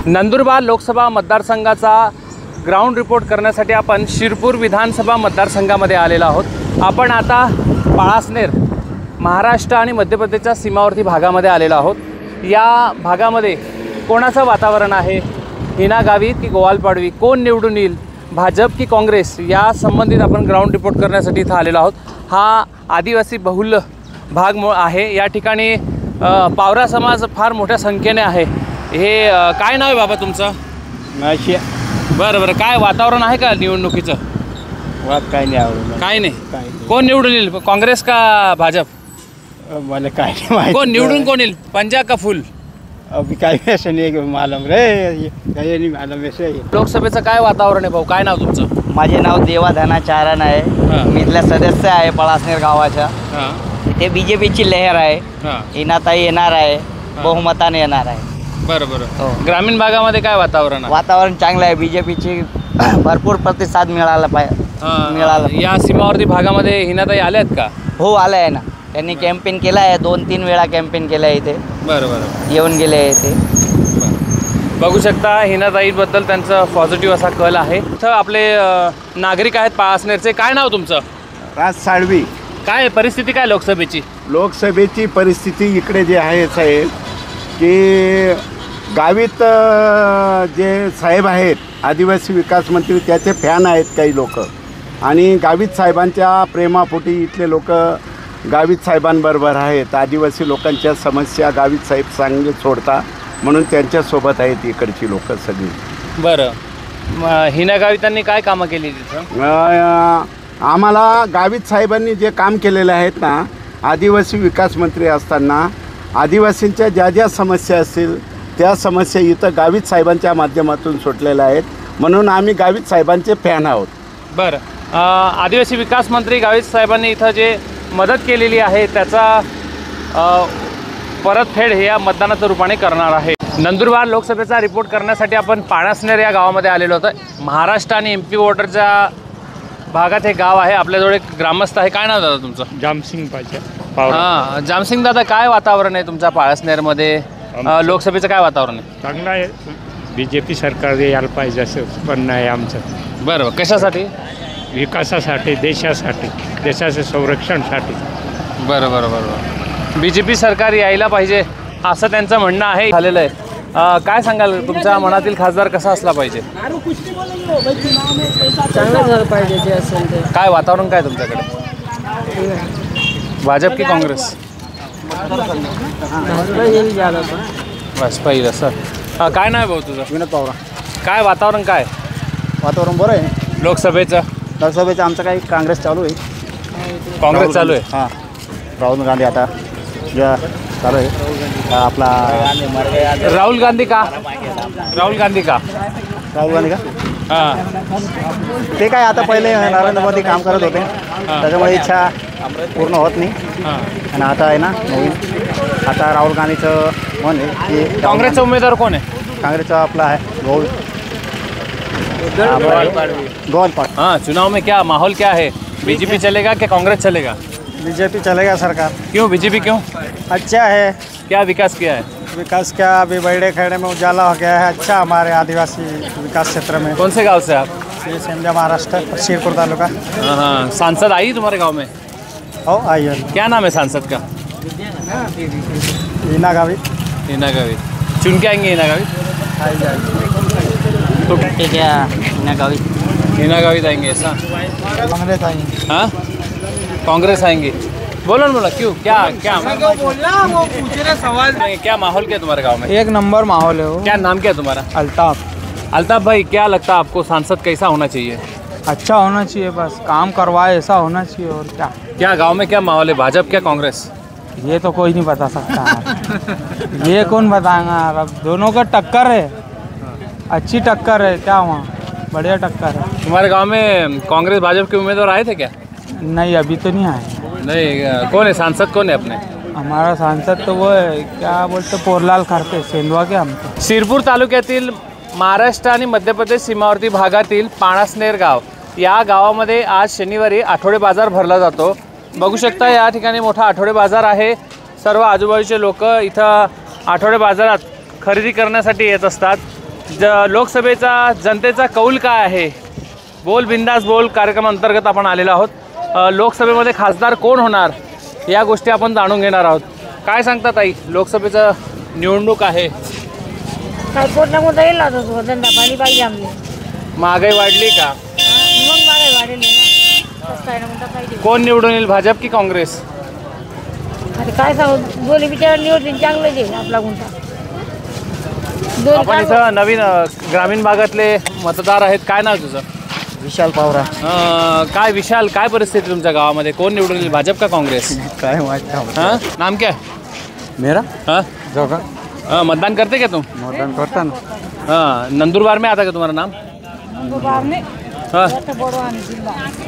नंदुरबार लोकसभा मतदारसंघाचा ग्राउंड रिपोर्ट करण्यासाठी आपण शिरपूर विधानसभा मतदारसंघामध्ये आलेलो आहोत. आपण आता पाळासनेर, महाराष्ट्र आणि मध्य प्रदेशच्या सीमावर्ती भागामध्ये आलेलो आहोत. या भागामध्ये कोणाचं वातावरण आहे, हिना गावित की गोवाल पाडवी, कोण निवडून येईल, भाजप की काँग्रेस, या संबंधित आपण ग्राउंड रिपोर्ट करण्यासाठी इथं आलेलो आहोत. हा आदिवासी बहुल भाग आहे. या ठिकाणी पावरा समाज फार मोठ्या संख्येने आहे. हे काय नाव आहे बाबा तुमचं? बरं बरं, काय वातावरण आहे का निवडणुकीचं? काय नाही आवडलं. काय नाही. कोण निवडून येईल, काँग्रेस का भाजप? मला काय नाही माहिती. कोण निवडून कोण येईल, पंजा का फुल? अभी काय ऐसा नहीं मालूम रे, काही नाही मालूम ऐसे. लोकसभेचं काय वातावरण आहे भाऊ, काय नाव तुमचं? माझे नाव देवाधना चारण आहे. मी इथला सदस्य आहे पळासनेर गावाच्या. इथे बीजेपीची लहर आहे. हिनाताई येणार आहे, बहुमताने येणार आहे. बरं बरं. ग्रामीण भागामध्ये काय वातावरण आहे? वातावरण चांगलं आहे. बीजेपीची भरपूर प्रतिसाद मिळाला मिळाला. या सीमावर्ती भागामध्ये हिनाताई आल्यात का? हो, आलं आहे ना. त्यांनी कॅम्पेन केलं आहे, 2-3 वेळा कॅम्पेन केलं आहे इथे. बरं बरं. येऊन गेले आहे इथे. बघू शकता हिनाताईबद्दल त्यांचा पॉझिटिव्ह असा कल आहे. इथं आपले नागरिक आहेत पाळासनेरचे. काय नाव तुमचं? राज साळवी. काय परिस्थिती काय लोकसभेची? लोकसभेची परिस्थिती इकडे जे आहे साहेब, की गावीत जे साहेब आहेत आदिवासी विकास मंत्री, त्याचे फॅन आहेत काही लोक. आणि गावित साहेबांच्या प्रेमापोटी इथले लोक गावित साहेबांबरोबर आहेत. आदिवासी लोकांच्या समस्या गावित साहेब चांगले सोडता म्हणून त्यांच्यासोबत आहेत इकडची लोक सगळी. बरं, हिना गावितांनी काय कामं केली तिथं? आम्हाला गावित साहेबांनी जे काम केलेले आहेत ना, आदिवासी विकास मंत्री असताना आदिवासींच्या ज्या ज्या समस्या असतील त्या समस्या इथं गावित साहेबांच्या माध्यमातून सुटलेल्या आहेत. म्हणून आम्ही गावित साहेबांचे फॅन आहोत. बरं, आदिवासी विकास मंत्री गावित साहेबांनी इथं जे मदत केलेली आहे त्याचा परतफेड हे या मतदानाच्या रूपाने करणार आहे. नंदुरबार लोकसभेचा रिपोर्ट करण्यासाठी आपण पाळासनेर या गावामध्ये आलेलो होतो. महाराष्ट्र आणि MP वोटरच्या भागात हे गाव आहे. आपल्याजवळ एक ग्रामस्थ आहे. काय नाव दादा तुमचं? जामसिंग पाहिजे. हां, जामसिंग दादा, काय वातावरण आहे तुमच्या पाळासनेरमध्ये? लोकसभेचं काय वातावरण आहे? चांगलं आहे. BJP सरकार यायला पाहिजे असं म्हणणं आहे आमचं. बरं, कशासाठी? विकासासाठी, देशासाठी, देशाच्या संरक्षणासाठी. बरं बरं बरं. BJP सरकार यायला पाहिजे असं त्यांचं म्हणणं आहे. झालेलं आहे. काय सांगाल, तुमच्या मनातील खासदार कसा असला पाहिजे? चांगलं झालं पाहिजे जे असेल ते. काय वातावरण काय तुमच्याकडे? भाजप की काँग्रेस? बस पहिलं सर. काय नाव आहे भाऊ तुझं? विनोद पवार. काय वातावरण काय? वातावरण बरं आहे लोकसभेचं. आमचं काही काँग्रेस चालू आहे. काँग्रेस चालू आहे? हां, राहुल गांधी आता ज्या चालू आहे आपला राहुल गांधी का? राहुल गांधी का? राहुल गांधी का? हां, ते काय आता पहिले नरेंद्र मोदी काम करत होते, त्याच्यामुळे इच्छा पूर्ण होत नाही. आणि आता आहे ना नवीन, आता राहुल गांधीचं मन आहे की काँग्रेसचा उमेदवार कोण आहे? कांग्रेसचा आपला आहे गोवाल पाडवी. हाँ, चुनाव में क्या माहौल क्या है? BJP चलेगा क्या कांग्रेस चलेगा? BJP चलेगा सरकार. क्यों BJP क्यों? अच्छा है. क्या विकास किया है? विकास क्या, अभी बड़े खेड़े में उजाला हो गया है. अच्छा हमारे आदिवासी विकास क्षेत्र में. कौन से गांव से आप? ये सेमजा महाराष्ट्र, शिरपुर तालुका. हाँ, सांसद आई तुम्हारे गांव में? हो, आई है. क्या नाम है सांसद का? हिना गावित. हिना गावित. चुन के आएंगे हिना गावित? आई जाएगी. तो ठीक है, हिना गावित. हिना गावित आएंगे ऐसा? कांग्रेस आएंगे. हाँ, कांग्रेस आएंगे. बोलो ना, बोला क्यों, क्या क्या वो पूछ रहे सवाल. क्या माहौल क्या तुम्हारे गांव में? एक नंबर माहौल है वो. क्या नाम क्या है तुम्हारा? अल्ताफ. अल्ताफ भाई, क्या लगता है आपको सांसद कैसा होना चाहिए? अच्छा होना चाहिए, बस काम करवाए ऐसा होना चाहिए. और क्या क्या गांव में क्या माहौल है, भाजपा क्या कांग्रेस? ये तो कोई नहीं बता सकता ये कौन बताएगा। अब दोनों का टक्कर है, अच्छी टक्कर है, क्या वहाँ बढ़िया टक्कर है। तुम्हारे गांव में कांग्रेस भाजपा के उम्मीदवार आए थे क्या? नहीं, अभी तो नहीं आए। नहीं, कौन है सांसद, कौन है अपने? हमारा सांसद तो वो है, क्या बोलते, पोरलाल खारके, सेंधवा के हम तो। शिरपूर तालुक्यातील महाराष्ट्र आणि मध्य प्रदेश सीमावर्ती भागातील पाणासनेर गाव, या गावामध्ये आज शनिवारी आठवडे बाजार भरला जातो। बघू शकता या ठिकाणी मोठा आठवडे बाजार आहे। सर्व आजूबाजूचे लोक इथं आठवडे बाजारात खरेदी करण्यासाठी येत असतात। लोकसभेचा जनतेचा कौल काय आहे, बोल बिंदास बोल कार्यक्रमांतर्गत आपण आलेलो आहोत। लोकसभेमध्ये खासदार कोण होणार या गोष्टी आपण जाणून घेणार आहोत। काय सांगता ताई, लोकसभेचं निवडणूक आहे, काय कोणता कोणता येईल आता तो धंदा पाणी पाहिजे आमले। महागाई वाढली का? मग महागाई वाढेल ना, स्वस्त आहे ना म्हणता पाहिजे। कोण निवडून येईल, भाजप की काँग्रेस? अरे काय सांगू, दोन्ही बिचारा निवडून चांगलं जे आपला कोणता आपण इथं नवीन ग्रामीण भागातले मतदार आहेत। काय नाव तुझं? विशाल पावरा। काय विशाल, काय परिस्थिती तुमच्या गावामध्ये, कोण निवडून येईल, भाजप का काँग्रेस? काय माहिती। हाँ, नाम क्या है मेरा? हाँ, जोगा। मतदान करते क्या तुम? मतदान करता ना। हाँ, नंदुरबार में आता क्या तुम्हारा नाम? हाँ,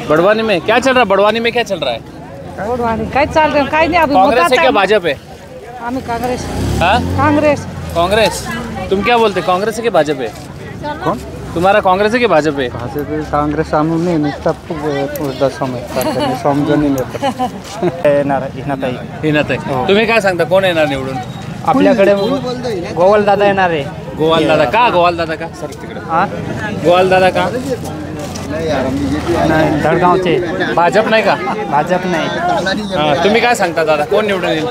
बड़वानी में क्या चल रहा है? बड़वानी में क्या चल रहा है? काय चाल रहा काय नाही, कांग्रेस है क्या भाजप है? आम्ही काँग्रेस। हाँ, काँग्रेस। कांग्रेस। तुम क्या बोलते, कांग्रेस है कि भाजप है? कौन? तुम्हारा कांग्रेस है कि भाजप है? काँग्रेस आम्ही नाही, नुसतं समजून हिनाताई, तुम्ही काय सांगता, कोण येणार निवडून? आपल्याकडे गोवल दादा येणार आहे। गोवाल दादा का? गोवाल दादा का? सर तिकडे गोवाल दादा का? नाही, धडगावचे। भाजप नाही का? भाजप नाही। तुम्ही काय सांगता दादा, कोण निवडून येईल?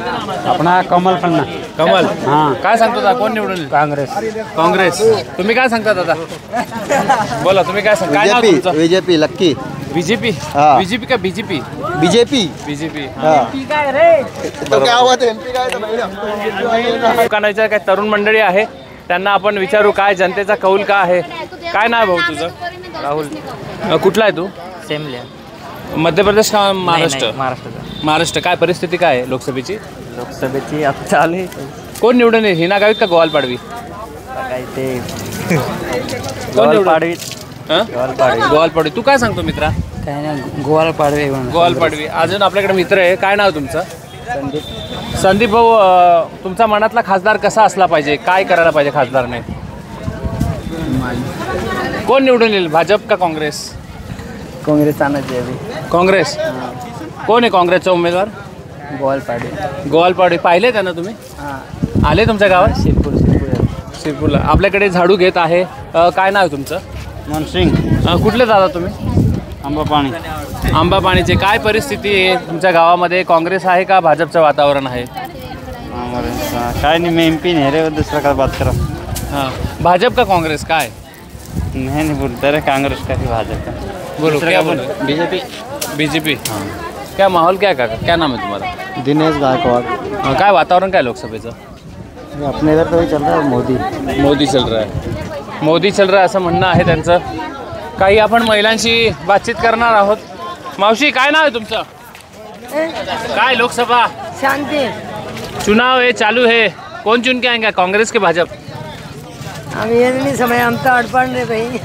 आपला कमल पन्ना। कमल। हां, काय सांगतो दादा, कोण निवडून येईल? काँग्रेस। काँग्रेस। तुम्ही काय सांगता दादा, बोला तुम्ही काय सांगता? काय नाव तुमचं? BJP lucky. बीजेपी? हाँ। बीजेपी का बीजेपी? बीजेपी। बीजेपी। तो क्या हुआ था? दुकानाच्या काही तरुण मंडळी आहे, त्यांना आपण विचारू काय जनतेचा कौल का आहे। काय नाव भाऊ तुझं? राहुल। कुठला आहे तू? सेमल्या। मध्य प्रदेश का महाराष्ट्र? महाराष्ट्र। महाराष्ट्र। काय परिस्थिती काय आहे लोकसभेची? लोकसभेची आता चालू आहे। कोण निवडून येईल, हिना गावित का गोवाल पाडवी? काय ते गोवाल पाडवी। गोवाल पाडवी। तू काय सांगतो मित्रा? काय नाही, गोवाल पाडवी। गोवाल पाडवी। अजून आपल्याकडे मित्र आहे, काय नाव तुमचं? संदीप। संदीप भाऊ, तुमचा मनातला खासदार कसा असला पाहिजे, काय करायला पाहिजे खासदारने? कोण निवडून येईल, भाजप का काँग्रेस? काँग्रेस आणायची अभी। काँग्रेस। कोण आहे काँग्रेसचा उमेदवार? गोवाल पाडवी। गोवाल पाडवी पाहिले त्यांना तुम्ही? हां। आले तुमच्या गावात? शिरपूर। शिरपूरला। आपल्याकडे झाडू घेत आहे, काय नाव आहे तुमचं? मनसिंग। कुठले दादा तुम्ही? आंबापाणी। आंबापाणीचे। काय परिस्थिती आहे तुमच्या गावामध्ये, काँग्रेस आहे का भाजपचं वातावरण आहे? काय नाही, मैं एमपी नहीं रे, दूसरा का बात करो। हां, भाजप का काँग्रेस? काय नहीं बोलते रे, कांग्रेस का भी भाजप का। बोलो, क्या बोलो? बीजेपी। बीजेपी। क्या माहौल क्या क्या नाम है तुम्हारा? दिनेश गायकवाड़। काय वातावरण काय लोकसभेचं? अपने इधर तो चल रहा है मोदी। मोदी चल रहा है, मोदी चल रहा है असं म्हणणं आहे त्यांचं। काही आपण महिलांशी बातचीत करणार आहोत। मावशी, काय नाव आहे तुमचं? काय लोकसभा शांती चुनाव है, चालू है, कौन चुन के आएंगे, कांग्रेस के भाजप? आम्ही ये नाही समय आमचा अडपण रे भाई।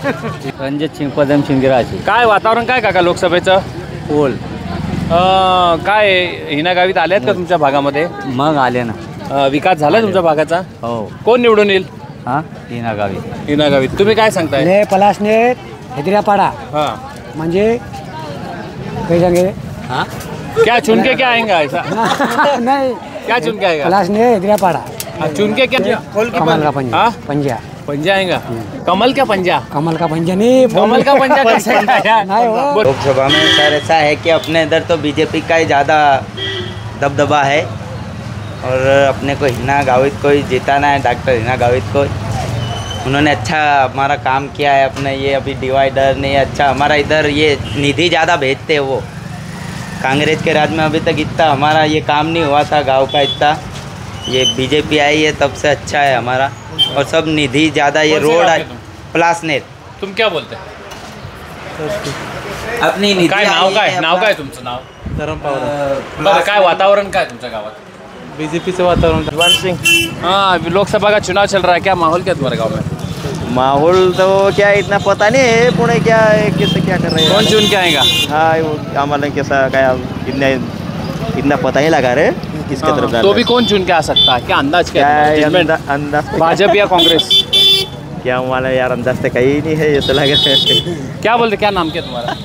रणजित सिंग, पदम शिंगराजी। काय वातावरण काय काका लोकसभेचं? पोल। काय हिना गावित आल्यात का तुमच्या भागामध्ये? मग आले ना। विकास झाला तुमच्या भागाचा? हो। कोण निवडून येईल? हां, हिना गावित। हिना गावित। तुम्ही काय सांगताय? ले पलासनेर हैदरापाड़ा। हां, म्हणजे काही सांगे? हां, क्या चुन के क्या आएगा ऐसा? नहीं, क्या चुन के आएगा? पलासनेर हैदरापाड़ा। चुन के क्या? कमल का पंजा। हाँ? पंजा। पंजा आएगा? कमल क्या पंजा? कमल का पंजा नहीं, कमल का पंजा कैसे आया? लोकसभा में सर ऐसा है कि अपने इधर तो बीजेपी का ही ज़्यादा दबदबा है और अपने को हिना गावित को ही जिताना है, डॉक्टर हिना गावित को। उन्होंने अच्छा हमारा काम किया है, अपने ये अभी डिवाइडर ने अच्छा हमारा इधर ये निधि ज़्यादा भेजते हैं वो। कांग्रेस के राज में अभी तक इतना हमारा ये काम नहीं हुआ था गांव का इतना, ये बीजेपी आई है तब से अच्छा है हमारा और सब निधि ज़्यादा ये रोड पलासनेर। तुम क्या बोलते? अपनी निधी काय नाव काय? नाव काय तुमचं नाव? धरम पावरा। बरं, काय वातावरण काय तुमच्या गावात? बीजेपी से वातावरण भगवान सिंह। हाँ, लोकसभा का चुनाव चल रहा है, क्या माहौल क्या तुम्हारे गाँव में? माहौल तो क्या इतना पता नहीं है, पुणे क्या है, किससे क्या कर रहे हैं, कौन चुन के आएगा? हाँ वो आम्हाला कैसा क्या इतना पता ही लगा रहे किसके तरफ तो भी कौन चुन के आ सकता है, क्या अंदाज क्या है? अंदाज भाजपा या कांग्रेस? क्या हमारा यार अंदाज तो कहीं नहीं है, ये तो लग रहा है। क्या बोलते, क्या नाम क्या तुम्हारा?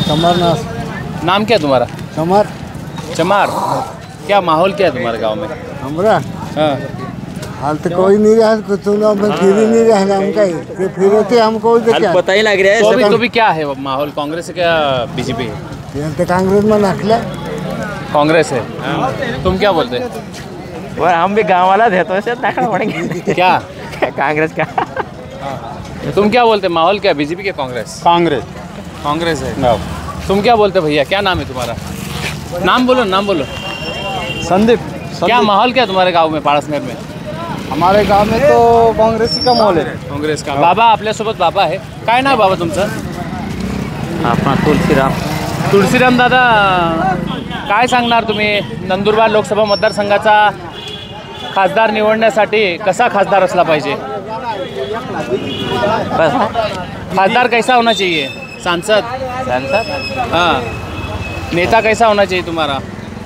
कमरनाथ। नाम क्या तुम्हारा? चमार। चमार, क्या माहौल क्या है तुम्हारे गांव में? हमरा हाँ, हाल तो कोई नहीं रहा, कुछ में फिर ही नहीं रहना हमका ही, फिर होते हमको पता ही लग रहा है। तो भी क्या है वो माहौल, कांग्रेस है क्या बीजेपी है? तो कांग्रेस में नखला कांग्रेस है। तुम क्या बोलते? हम भी गाँव वाला थे तो ऐसे देखना पड़ेंगे। क्या कांग्रेस का? तुम क्या बोलते, माहौल क्या, बीजेपी क्या कांग्रेस? कांग्रेस। कांग्रेस है। तुम क्या बोलते भैया, क्या नाम है तुम्हारा? नाम बोलो, नाम बोलो। संदीप। क्या माहौल क्या तुम्हारे गांव में, पारसनेर में? हमारे गाव में तो काँग्रेस का माहोल आहे. काँग्रेस का. बाबा आपल्यासोबत बाबा आहे. काय नाव बाबा तुमचं? आपला तुलसीराम. तुलसीराम दादा, काय सांगणार तुम्ही नंदुरबार लोकसभा मतदारसंघाचा खासदार निवडण्यासाठी कसा खासदार असला पाहिजे? खासदार कैसा होना चाहिए? सांसद? सांसद? हाँ. नेता कैसा होना चाहिए तुम्हारा?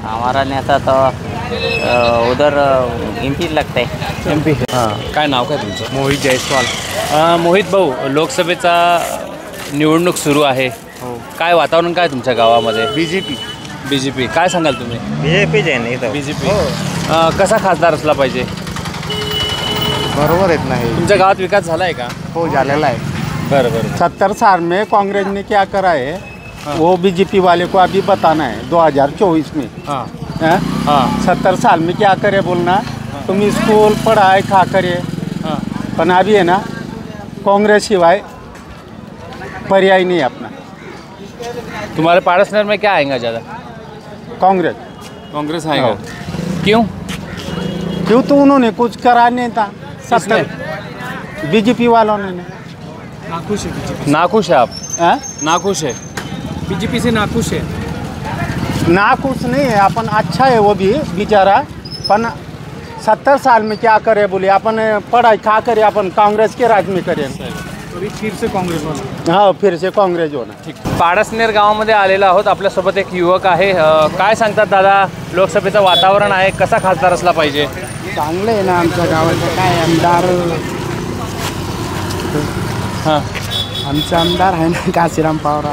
हमारा नेता तो उधर एमपी लगता है. एमपी. हां. काय नाव काय तुमचं? मोहित जयस्वाल. मोहित भाऊ, लोकसभेचा निवडणूक सुरू आहे. काय वातावरण काय तुमच्या गावामध्ये? बीजेपी. काय सांगाल तुम्ही? बीजेपीच आहे नाही तर बीजेपी. कसा खासदार असला पाहिजे? बरोबर आहे ना हे. तुमच्या गावात विकास झाला आहे का? हो झालेला आहे. बरं बरं. 70 साल में कांग्रेस ने क्या करा है वो बीजेपी वाले को अभी बताना है 2024 में. हाँ. हाँ. 70 साल में क्या करे बोलना. तुम स्कूल पढ़ाई खा करे. हाँ. पण अभी है ना कांग्रेस सिवाय पर्याय नहीं अपना. तुम्हारे पारसनगर में क्या आएगा ज़्यादा? कांग्रेस आएगा. क्यों? क्यों तो उन्होंने कुछ करा नहीं था. 70 बीजेपी वालों ने. नाखुश है बीजेपी. नाखुश है आप? नाखुश है बीजेपी से? नाखुश है. नाखुश नहीं है अपन. अच्छा है वो भी बेचारा. पण 70 साल में क्या करे बोले अपन पढ़ाई खा करे अपन कांग्रेस के राज में करें. फिर से काँग्रेस होणार. हाँ फिर से काँग्रेस होणार. ठीक. पारसनेर गावामध्ये आलेलो आहोत. आपल्यासोबत एक युवक आहे. काय सांगतात दादा, लोकसभेचं वातावरण आहे, कसा खासदार असला पाहिजे? चांगलं आहे ना आमच्या गावाचं. काय आमदार हां आमचा आमदार आहे ना काशीराम पवार.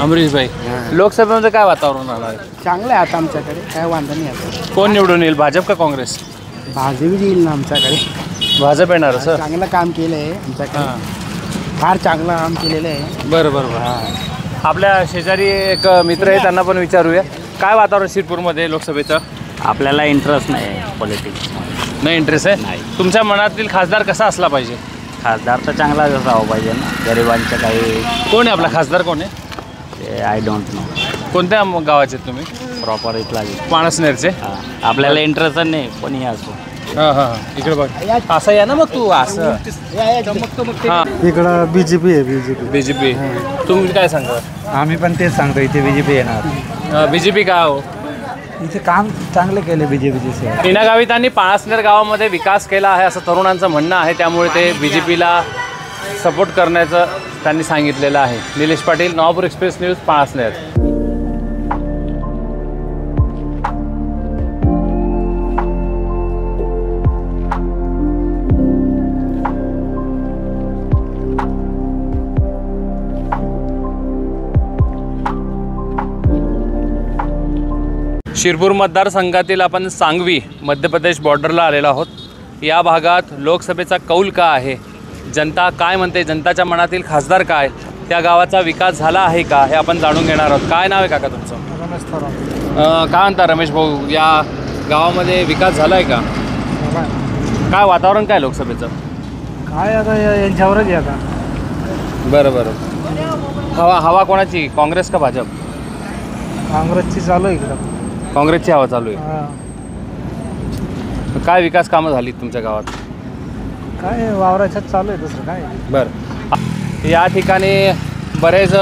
अमरीश भाई. लोकसभेमध्ये काय वातावरण राहणार आहे? चांगलं आहे आता आमच्याकडे. काय वांधा नाही आता. कोण निवडून येईल, भाजप का काँग्रेस? भाजप येईल ना आमच्याकडे. भाजप येणार सर? चांगलं काम केलं आहे आमच्याकडे. फार चांगलं काम केलेलं आहे. बरं बरं बरं. आपल्या शेजारी एक मित्र आहे, त्यांना पण विचारूया. काय वातावरण शिरपूरमध्ये लोकसभेचं? आपल्याला इंटरेस्ट नाही आहे पॉलिटिक्स. नाही इंटरेस्ट आहे? नाही. तुमच्या मनातील खासदार कसा असला पाहिजे? खासदार तर चांगला राहावा पाहिजे ना. गरिबांचं काही. कोण आहे आपला खासदार, कोण आहे ते आय डोंट नो. कोणत्या गावाचे तुम्ही? प्रॉपर इथला पाणसनेरचे. आपल्याला इंटरेस्ट नाही कोणी असो. हां हां इकडे बघ. असं या ना मग तू असं. हां इकडं बीजेपी आहे. बीजेपी. तुम्ही काय सांगा? आम्ही पण तेच सांगतो इथे बीजेपी येणार. बीजेपी का हो? इथे काम चांगले केले बीजेपीचे. हिना गावितांनी पाणसनेर गावामध्ये विकास केला आहे असं तरुणांचं म्हणणं आहे. त्यामुळे ते बीजेपीला सपोर्ट करण्याचं त्यांनी सांगितलेलं आहे. Nilesh Patil, Navapur express news, Pansaner. शिरपूर मतदारसंघातील आपण सांगवी मध्य प्रदेश बॉर्डरला आलेलो आहोत. या भागात लोकसभेचा कौल का आहे, जनता काय म्हणते, जनताच्या मनातील खासदार काय, त्या गावाचा विकास झाला आहे का, हे आपण जाणून घेणार आहोत. काय नाव आहे काका तुमचं? रमेश थोरात. काय म्हणता रमेश भाऊ, या गावामध्ये विकास झाला आहे का? काय वातावरण काय लोकसभेचं? काय आता यांच्यावरच आहे आता. बरं बरं. हवा कोणाची, काँग्रेस का भाजप? काँग्रेसची चालू आहे इकडं. काँग्रेसची हवा चालू आहे. काय विकास कामं झाली तुमच्या गावात? काय वावराच्याच चालू आहे, दुसरं काय. बरं. या ठिकाणी बरेच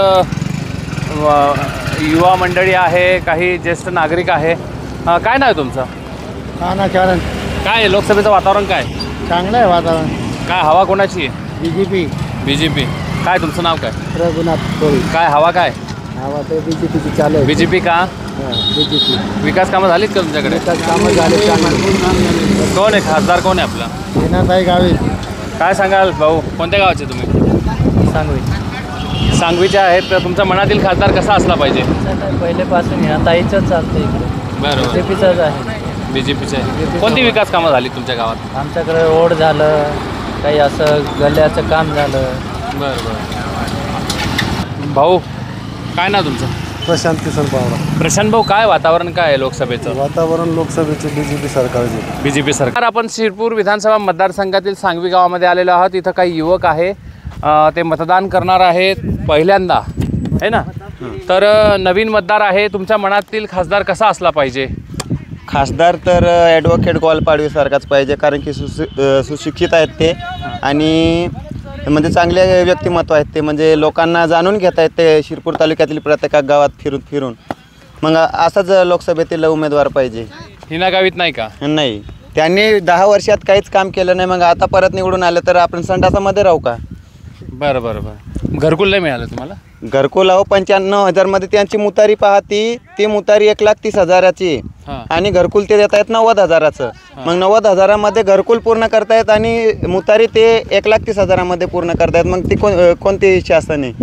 युवा मंडळी आहे, काही ज्येष्ठ नागरिक आहे. काय नाव आहे तुमचं? कानाचारण. काय आहे लोकसभेचं वातावरण काय? चांगलं आहे वातावरण. काय हवा कोणाची आहे? बीजेपी. बीजेपी. काय तुमचं नाव काय? रघुनाथ कोळी. काय हवा काय? हवा तर बीजेपीची चालू आहे. बीजेपी का? बीजेपी. विकास कामं झालीत का तुमच्याकडे? कामं झाले चांगले. कोण आहे खासदार, कोण आहे आपला? हिनाताई गावित. काय सांगाल भाऊ, कोणत्या गावाचे तुम्ही? सांगवी. सांगवीचे आहेत. तर तुमच्या मनातील खासदार कसा असला पाहिजे? पहिलेपासून हिनाताईचंच चालतं इकडे. बरं. बीजेपीचंच आहे. बीजेपीचे आहे. कोणती विकास कामं झाली तुमच्या गावात? आमच्याकडे रोड झालं, काही असं गल्ल्याचं काम झालं. बरं बरं. भाऊ काय ना तुमचं? प्रशांत किसन पवार. प्रशांत भाऊ, काय वातावरण काय आहे लोकसभेचं? वातावरण लोकसभेचे बीजेपी सरकारचे. बीजेपी सरकार. आपण शिरपूर विधानसभा मतदारसंघातील सांगवी गावामध्ये आलेलो आहोत. इथं काही युवक आहे, ते मतदान करणार आहेत पहिल्यांदा, आहे ना? तर नवीन मतदार आहे. तुमच्या मनातील खासदार कसा असला पाहिजे? खासदार तर ॲडव्होकेट गोवालपाडवीसारखाच पाहिजे, कारण की सुशिक्षित आहेत ते आणि म्हणजे चांगले व्यक्तिमत्व आहेत ते. म्हणजे लोकांना जाणून घेत आहेत ते शिरपूर तालुक्यातील प्रत्येक गावात फिरून. मग असाच लोकसभेतील उमेदवार पाहिजे. हिना गावीत नाही का? नाही, त्यांनी 10 वर्षात काहीच काम केलं नाही. मग आता परत निवडून आलं तर आपण संडासामध्ये राहू का? बरं बरं बरं. घरकुल नाही मिळालं तुम्हाला? घरकुल अहो 95,000 त्यांची मुतारी पाहती, ती मुतारी 1,30,000ची आणि घरकुल ते देत आहेत 90,000. मग 90,000 घरकुल पूर्ण करतायत आणि मुतारी ते 1,30,000 पूर्ण करतायत. मग ती कोणती शासन आहे?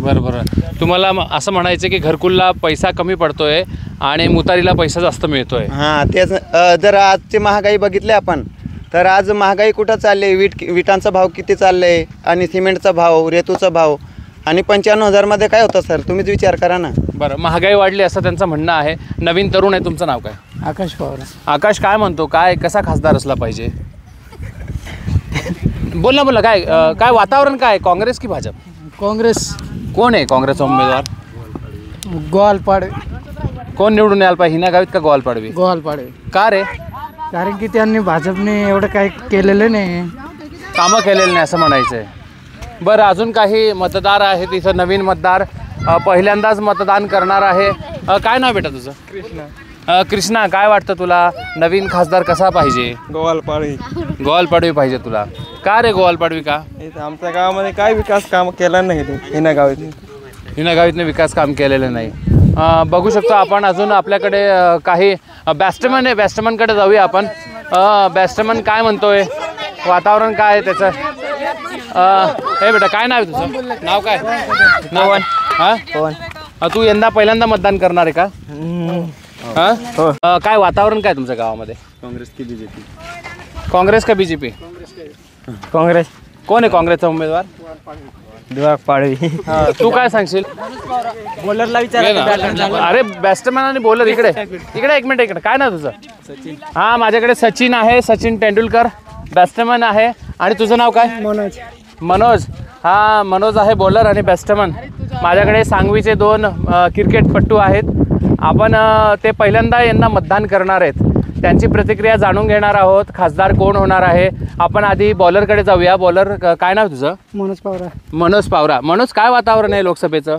बरं बरं. तुम्हाला असं म्हणायचं की घरकुलला पैसा कमी पडतोय आणि मुतारीला पैसा जास्त मिळतोय? हां, तेच. जर आजची महागाई बघितली आपण तर आज महागाई कुठं चालली आहे? विटांचा भाव किती चाललं आहे आणि सिमेंटचा भाव, रेतूचा भाव आणि 95,000 काय होतं सर? तुम्हीच विचार करा ना. बरं, महागाई वाढली असं त्यांचं म्हणणं आहे. नवीन तरुण आहे, तुमचं नाव काय? आकाश पवार. आकाश काय म्हणतो, काय कसा खासदार असला पाहिजे? बोल ना काय काय वातावरण काय? काँग्रेस की भाजप? काँग्रेस. कोण आहे काँग्रेसचा उमेदवार? गोवालपाडवे. कोण निवडून यायला पाहिजे, हिना गावीत का गोवालपाडवी? गोवालपाडवे. का रे? कारण की त्यांनी भाजपने एवढं काही केलेलं नाही, कामं केलेलं नाही असं म्हणायचं आहे. बरं, अजून काही मतदार आहेत इथं, नवीन मतदार पहिल्यांदाच मतदान करणार आहे. काय नाव बेटा तुझं? कृष्णा. कृष्णा, काय वाटतं तुला नवीन खासदार कसा पाहिजे? गोवालपाडवी. गोवालपाडवी पाहिजे तुला. का रे गोवालपाडवी का? इथं आमच्या गावामध्ये काय विकास काम केलं नाही हिना गावीत. हिना गावीतनं विकास काम केलेलं नाही. बघू शकतो आपण. अजून आपल्याकडे काही बॅस्टमन आहे, बॅस्टमनकडे जाऊया आपण. बॅस्टमन काय म्हणतोय, वातावरण काय आहे त्याचं? हे बेटा काय नाव आहे तुझं? नाव काय? नाव हां पवन. तू यंदा पहिल्यांदा मतदान करणार आहे का? हां. काय वातावरण काय तुमच्या गावामध्ये? काँग्रेस की बीजेपी? काँग्रेस का बीजेपी? काँग्रेस. कोण आहे काँग्रेसचा उमेदवार? पाडवी. तू काय सांगशील? बॉलरला अरे बॅट्समॅन आणि बॉलर इकडे इकडे एक मिनिट इकडे. काय ना तुझं? सचिन. हां, माझ्याकडे सचिन आहे, सचिन तेंडुलकर बॅट्समॅन आहे. आणि तुझं नाव काय? मनोज. मनोज. हा, मनोज आहे बॉलर आणि बॅट्समॅन. माझ्याकडे सांगवीचे 2 क्रिकेटपटू आहेत. आपण ते पहिल्यांदा यांना मतदान करणार आहेत, त्यांची प्रतिक्रिया जाणून घेणार आहोत. खासदार कोण होणार आहे? आपण आधी बॉलरकडे जाऊया. बॉलर काय नाव तुझं? मनोज पावरा. मनोज पावरा. मनोज, काय वातावरण आहे लोकसभेचं?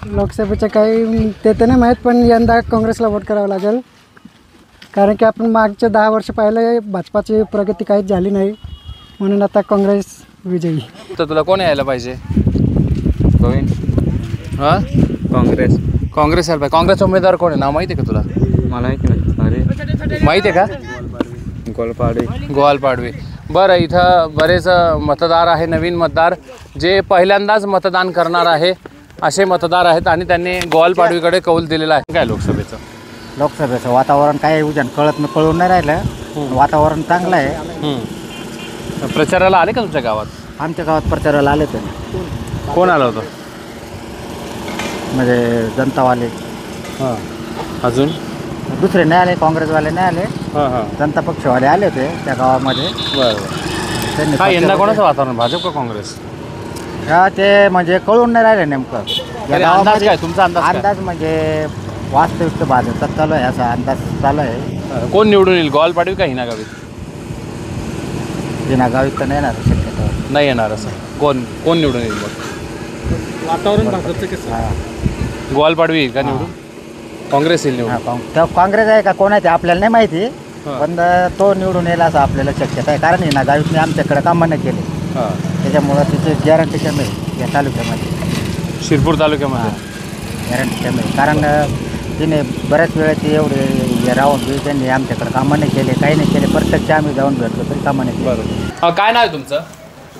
लोकसभेचं काही ते तर नाही माहीत, पण यंदा काँग्रेसला वोट करावं लागेल. कारण की आपण मागच्या 10 वर्ष पाहिलं भाजपाची प्रगती काहीच झाली नाही, म्हणून आता काँग्रेस विजयी. तर तुला कोण यायला पाहिजे? गोविंद. हां, काँग्रेस. काँग्रेस यायला पाहिजे. काँग्रेस उमेदवार कोण आहे? नाव माहिती आहे का तुला? मला माहिती आहे का? गोवालपाडवी. बरं, इथं बरेच मतदार आहे, नवीन मतदार जे पहिल्यांदाच मतदान करणार आहे असे मतदार आहेत आणि त्यांनी गोवालपाडवीकडे कौल दिलेला आहे. काय लोकसभेचं वातावरण काय कळून नाही राहिलं. वातावरण चांगलं आहे. प्रचाराला आले का तुमच्या गावात? आमच्या गावात प्रचाराला आले तर. कोण आलं होतं? म्हणजे जनतावाले. हां. अजून दुसरे नाही आले, काँग्रेसवाले नाही आले. हां हां. जनता पक्षवाले आले होते त्या गावामध्ये. बरं. हा, यंदा कोणाचं वातावरण, भाजप का काँग्रेस? हा, ते म्हणजे कळून नाही राहिले नेमकं. अंदाज काय तुमचा? अंदाज म्हणजे वास्तविक भाजपचा चालू आहे, असा अंदाज चालू आहे. कोण निवडून येईल, गोवालपाडवी का हिना गावीत? हिना गावीत तर नाही येणार शक्यतो. नाही येणार असं. कोण निवडून येईल मग? वातावरण भाजपचं कसं? गोवालपाडवी येईल का निवडून? काँग्रेस येईल निवडून. तो काँग्रेस आहे का कोण आहे ते आपल्याला नाही माहिती, पण तो निवडून येईल असं आपल्याला शक्यता आहे. कारण ना गावीतने आमच्याकडे कामं नाही केले, त्याच्यामुळं तिची गॅरंटी कमी आहे या तालुक्यामध्ये, शिरपूर तालुक्यामध्ये गॅरंटी कमी आहे. कारण तिने बऱ्याच वेळा ते एवढे राहून बी त्यांनी आमच्याकडे कामं नाही केले, काही नाही केले. प्रत्यक्ष आम्ही जाऊन भेटलो तरी कामं नाही केले. काय नाव आहे तुमचं?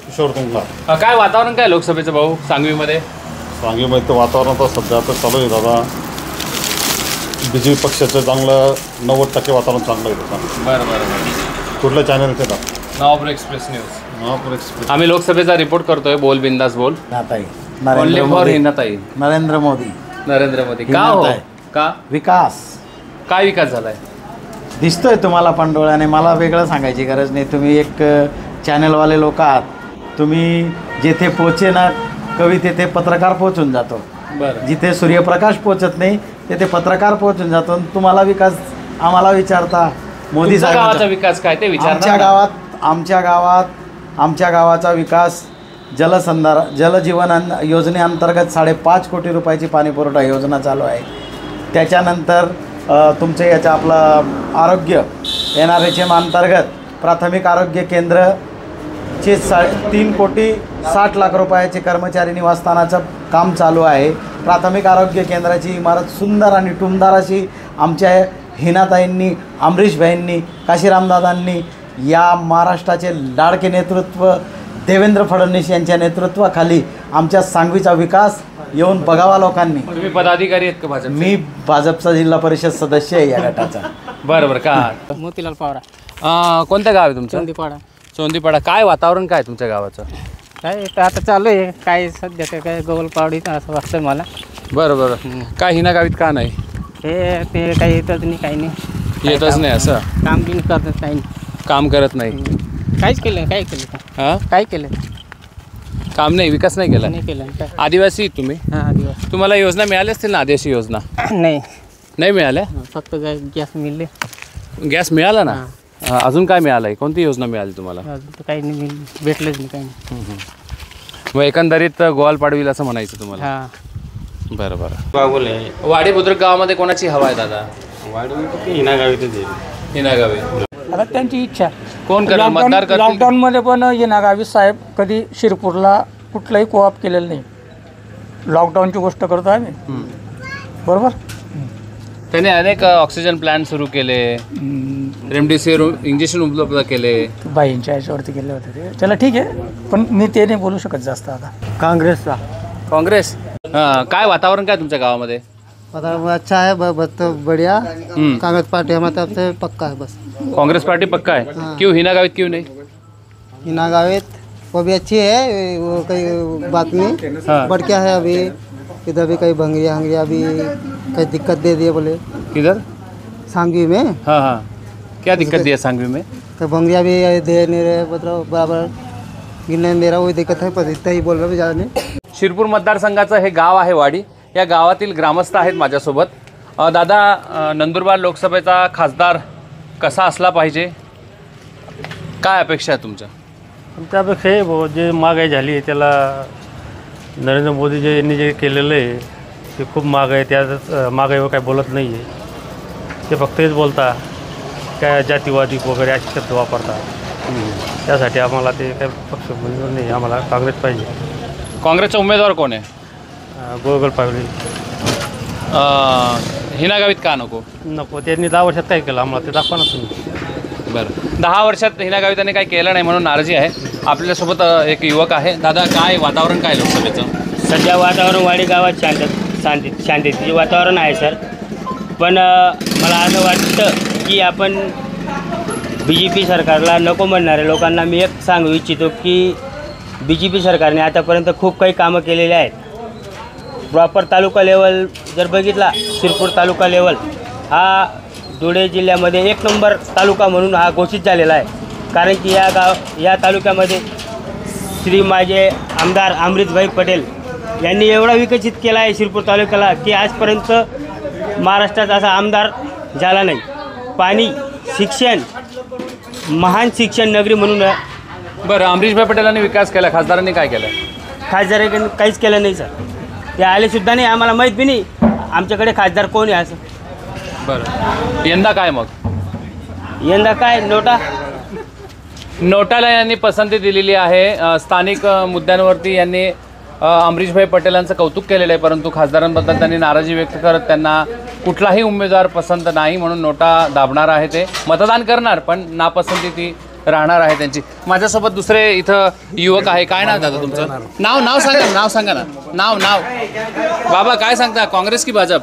किशोर कुंभार. काय वातावरण काय लोकसभेचं भाऊ सांगवीमध्ये? सांगलीमध्ये तर वातावरण तर सध्या आता चालू आहे दादा. BJP पक्षाचं चांगलं 90% वातावरण चांगलं आहे त्याचं. बरं. कुठलं चॅनल ते Navapur express news. Navapur express. आम्ही लोकसभेचा रिपोर्ट करतोय. बोल बिंदास बोल. नाताई Only for हिनाताई. नरेंद्र मोदी. नरेंद्र मोदी का हो? का विकास? काय विकास झालाय दिसतोय तुम्हाला पण डोळ्याने. मला वेगळं सांगायची गरज नाही. तुम्ही एक चॅनलवाले लोक आहात. तुम्ही जिथे पोचे ना कवी तिथे पत्रकार पोचून जातो. बरं. जिथे सूर्यप्रकाश पोचत नाही तिथे पत्रकार पोचून जातो. तुम्हाला विकास आम्हाला विचारता मोदी तुमच्या गावाचा विकास काय ते विचार. आमच्या गावाचा विकास जलजीवन योजनेअंतर्गत 5.5 कोटी रुपयाची पाणीपुरवठा योजना चालू आहे. त्याच्यानंतर तुमचे याचं आपलं आरोग्य NRHM अंतर्गत प्राथमिक आरोग्य केंद्रचे 3,60,00,000 रुपयाचे कर्मचारी निवासस्थानाचं काम चालू आहे. प्राथमिक आरोग्य केंद्राची इमारत सुंदर आणि टुमदार अशी आमच्या हिनाताईंनी, अमरीशभाईंनी, काशीरामदादांनी, या महाराष्ट्राचे लाडके नेतृत्व देवेंद्र फडणवीस यांच्या नेतृत्वाखाली आमच्या सांगवीचा विकास येऊन बघावा लोकांनी. तुम्ही पदाधिकारी आहेत का भाजप? मी भाजपचा जिल्हा परिषद सदस्य आहे या गटाचा. बरं का? मोतीलाल पवार. कोणतं गाव आहे तुमचं? चोंदीपाडा. चोंदीपाडा. काय वातावरण काय तुमच्या गावाचं? काय आता चालू आहे काय सध्या काय गवलपावडी असं वाटतं मला. बरं. काय हिना गावीत का नाही? ते काही येतच नाही, काही नाही. येतच नाही असं? काम बिन करत काही नाही. काम करत नाही. काहीच केलं? काय केलं? हां, काय केलं? काम नाही, विकास नाही केला. नाही केलं. आदिवासी तुम्ही? हां, आदिवासी. तुम्हाला योजना मिळाल्या असतील ना आदिवासी योजना? नाही मिळाल्या. फक्त गॅस मिळले. गॅस मिळाला ना? अजून काय मिळालं आहे? कोणती योजना मिळाली तुम्हाला? अजून तर काही नाही भेटलंच नाही, काही नाही. मग एकंदरीत गोवाल पाडवील असं म्हणायचं तुम्हाला? हां. बरं. वाडी बुद्रुक गावामध्ये कोणाची हवा आहे दादा? हिना गावीतच येईल. हिना गावी. आता त्यांची इच्छा. कोण करेल? मतदार करतील? लॉकडाऊनमध्ये पण हिना गावी साहेब कधी शिरपूरला कुठलाही कोऑप केलेलं नाही. लॉकडाऊनची गोष्ट करतो आम्ही, बरोबर. त्याने अनेक ऑक्सिजन प्लॅन सुरू केले, रेमडेसिवीर इंजेक्शन उपलब्ध केले. बाईंच्या याच्यावरती केले होते ते. चला ठीक आहे, पण मी ते नाही बोलू शकत जास्त. आता काँग्रेसचा. काँग्रेस. काय वातावरण काय तुमच्या गावामध्ये? अच्छा है, बढ़िया. कांग्रेस पार्टी हमारे तरफ से पक्का है बस. कांग्रेस पार्टी पक्का है. क्यों हिना गावित क्यों नहीं? हिना गावित वो भी अच्छी है, वो कोई बात नहीं. बट क्या है अभी इधर भी कई भंगरिया अभी कई दिक्कत दे दिए बोले. किधर? सांगवी में. हाँ. क्या दिक्कत दिया सांगवी में? तो भंगरिया भी दे नहीं रहे, मतलब बराबर गिनने नहीं दे रहा, वही दिक्कत है. पर इतना ही बोल रहे ज़्यादा नहीं. शिरपूर मतदारसंघाचं हे गाव आहे वाडी. या गावातील ग्रामस्थ आहेत माझ्यासोबत. दादा, नंदुरबार लोकसभेचा खासदार कसा असला पाहिजे, काय अपेक्षा आहे तुमच्या? आमच्या अपेक्षा आहे जे महागाई झाली आहे त्याला नरेंद्र मोदी यांनी जे केलेलं आहे ते खूप महाग आहे. त्यातच महागाईवर काय बोलत नाही आहे. ते फक्त हेच बोलता काय जातीवादी वगैरे असे शब्द वापरतात. त्यासाठी आम्हाला ते काय पक्ष मंजूर नाही. आम्हाला काँग्रेस पाहिजे. काँग्रेसचा उमेदवार कोण आहे? गोगल पावले. हिना गावित का नको? त्यांनी 10 वर्षात काय केलं आम्हाला ते दाखवा ना तुम्ही. बरं. 10 वर्षात हिना गावितांनी काय केलं नाही म्हणून नाराजी आहे. आपल्यासोबत एक युवक आहे. दादा, काय वातावरण काय लोकसभेचं? सध्या वातावरण वाडी गावात शांततेचे वातावरण आहे सर. पण मला असं वाटतं की आपण BJP सरकारला नको म्हणणाऱ्या लोकांना मी एक सांगू इच्छितो की BJP सरकारने आतापर्यंत खूप काही कामं केलेले आहेत. प्रॉपर तालुका लेवल जर बघितला, शिरपूर तालुका लेवल हा धुळे जिल्ह्यामध्ये 1 नंबर तालुका म्हणून हा घोषित झालेला आहे. कारण की या तालुक्यामध्ये श्री माझे आमदार अमरीशभाई पटेल यांनी एवढा विकसित केला आहे शिरपूर तालुक्याला की आजपर्यंत महाराष्ट्रात असा आमदार झाला नाही. पाणी, शिक्षण, महान शिक्षण नगरी म्हणून. बरं, अमरीशभाई पटेलांनी विकास केला, खासदारांनी काय केलं? खासदारांनी काहीच केलं नाही सर. ते आलेसुद्धा नाही, आम्हाला माहीत बी नाही आमच्याकडे खासदार कोण आहे असं. बरं, यंदा काय मग? यंदा काय नोटा नोटाला यांनी पसंती दिलेली आहे. स्थानिक मुद्द्यांवरती यांनी अमरीशभाई पटेलांचं कौतुक केलेलं आहे, परंतु खासदारांबद्दल त्यांनी नाराजी व्यक्त करत त्यांना कुठलाही उमेदवार पसंत नाही म्हणून नोटा दाबणार आहे. ते मतदान करणार पण नापसंती ती राहणार आहे त्यांची. माझ्यासोबत दुसरे इथं युवक आहे. काय नाव दादा तुमचं? नाव सांगा ना. नाव बाबा काय सांगता, काँग्रेस की भाजप?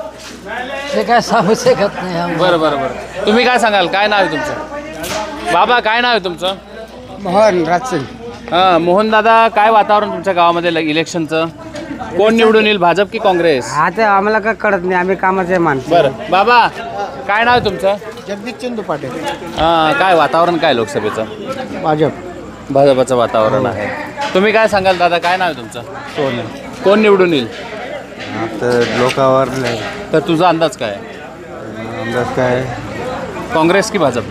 ते काय सांगू शकत नाही. बरं, तुम्ही काय सांगाल? काय नाव आहे तुमचं? बाबा काय नाव आहे तुमचं? मोहन राजसिंग. हां, मोहन दादा, काय वातावरण तुमच्या गावामध्ये इलेक्शनचं? कोण निवडून येईल, भाजप की काँग्रेस? आता आम्हाला काय कळत नाही, आम्ही कामाचे माणसं. बरं बाबा काय नाव आहे तुमचं? जगदीश चंदू पाटील. काय वातावरण काय लोकसभेचं? भाजपचं वातावरण आहे. तुम्ही काय सांगाल दादा, काय नाव आहे तुमचं? कोण निवडून येईल? तर लोकांवर तर तुझा अंदाज काय? अंदाज काय? काँग्रेस की भाजप?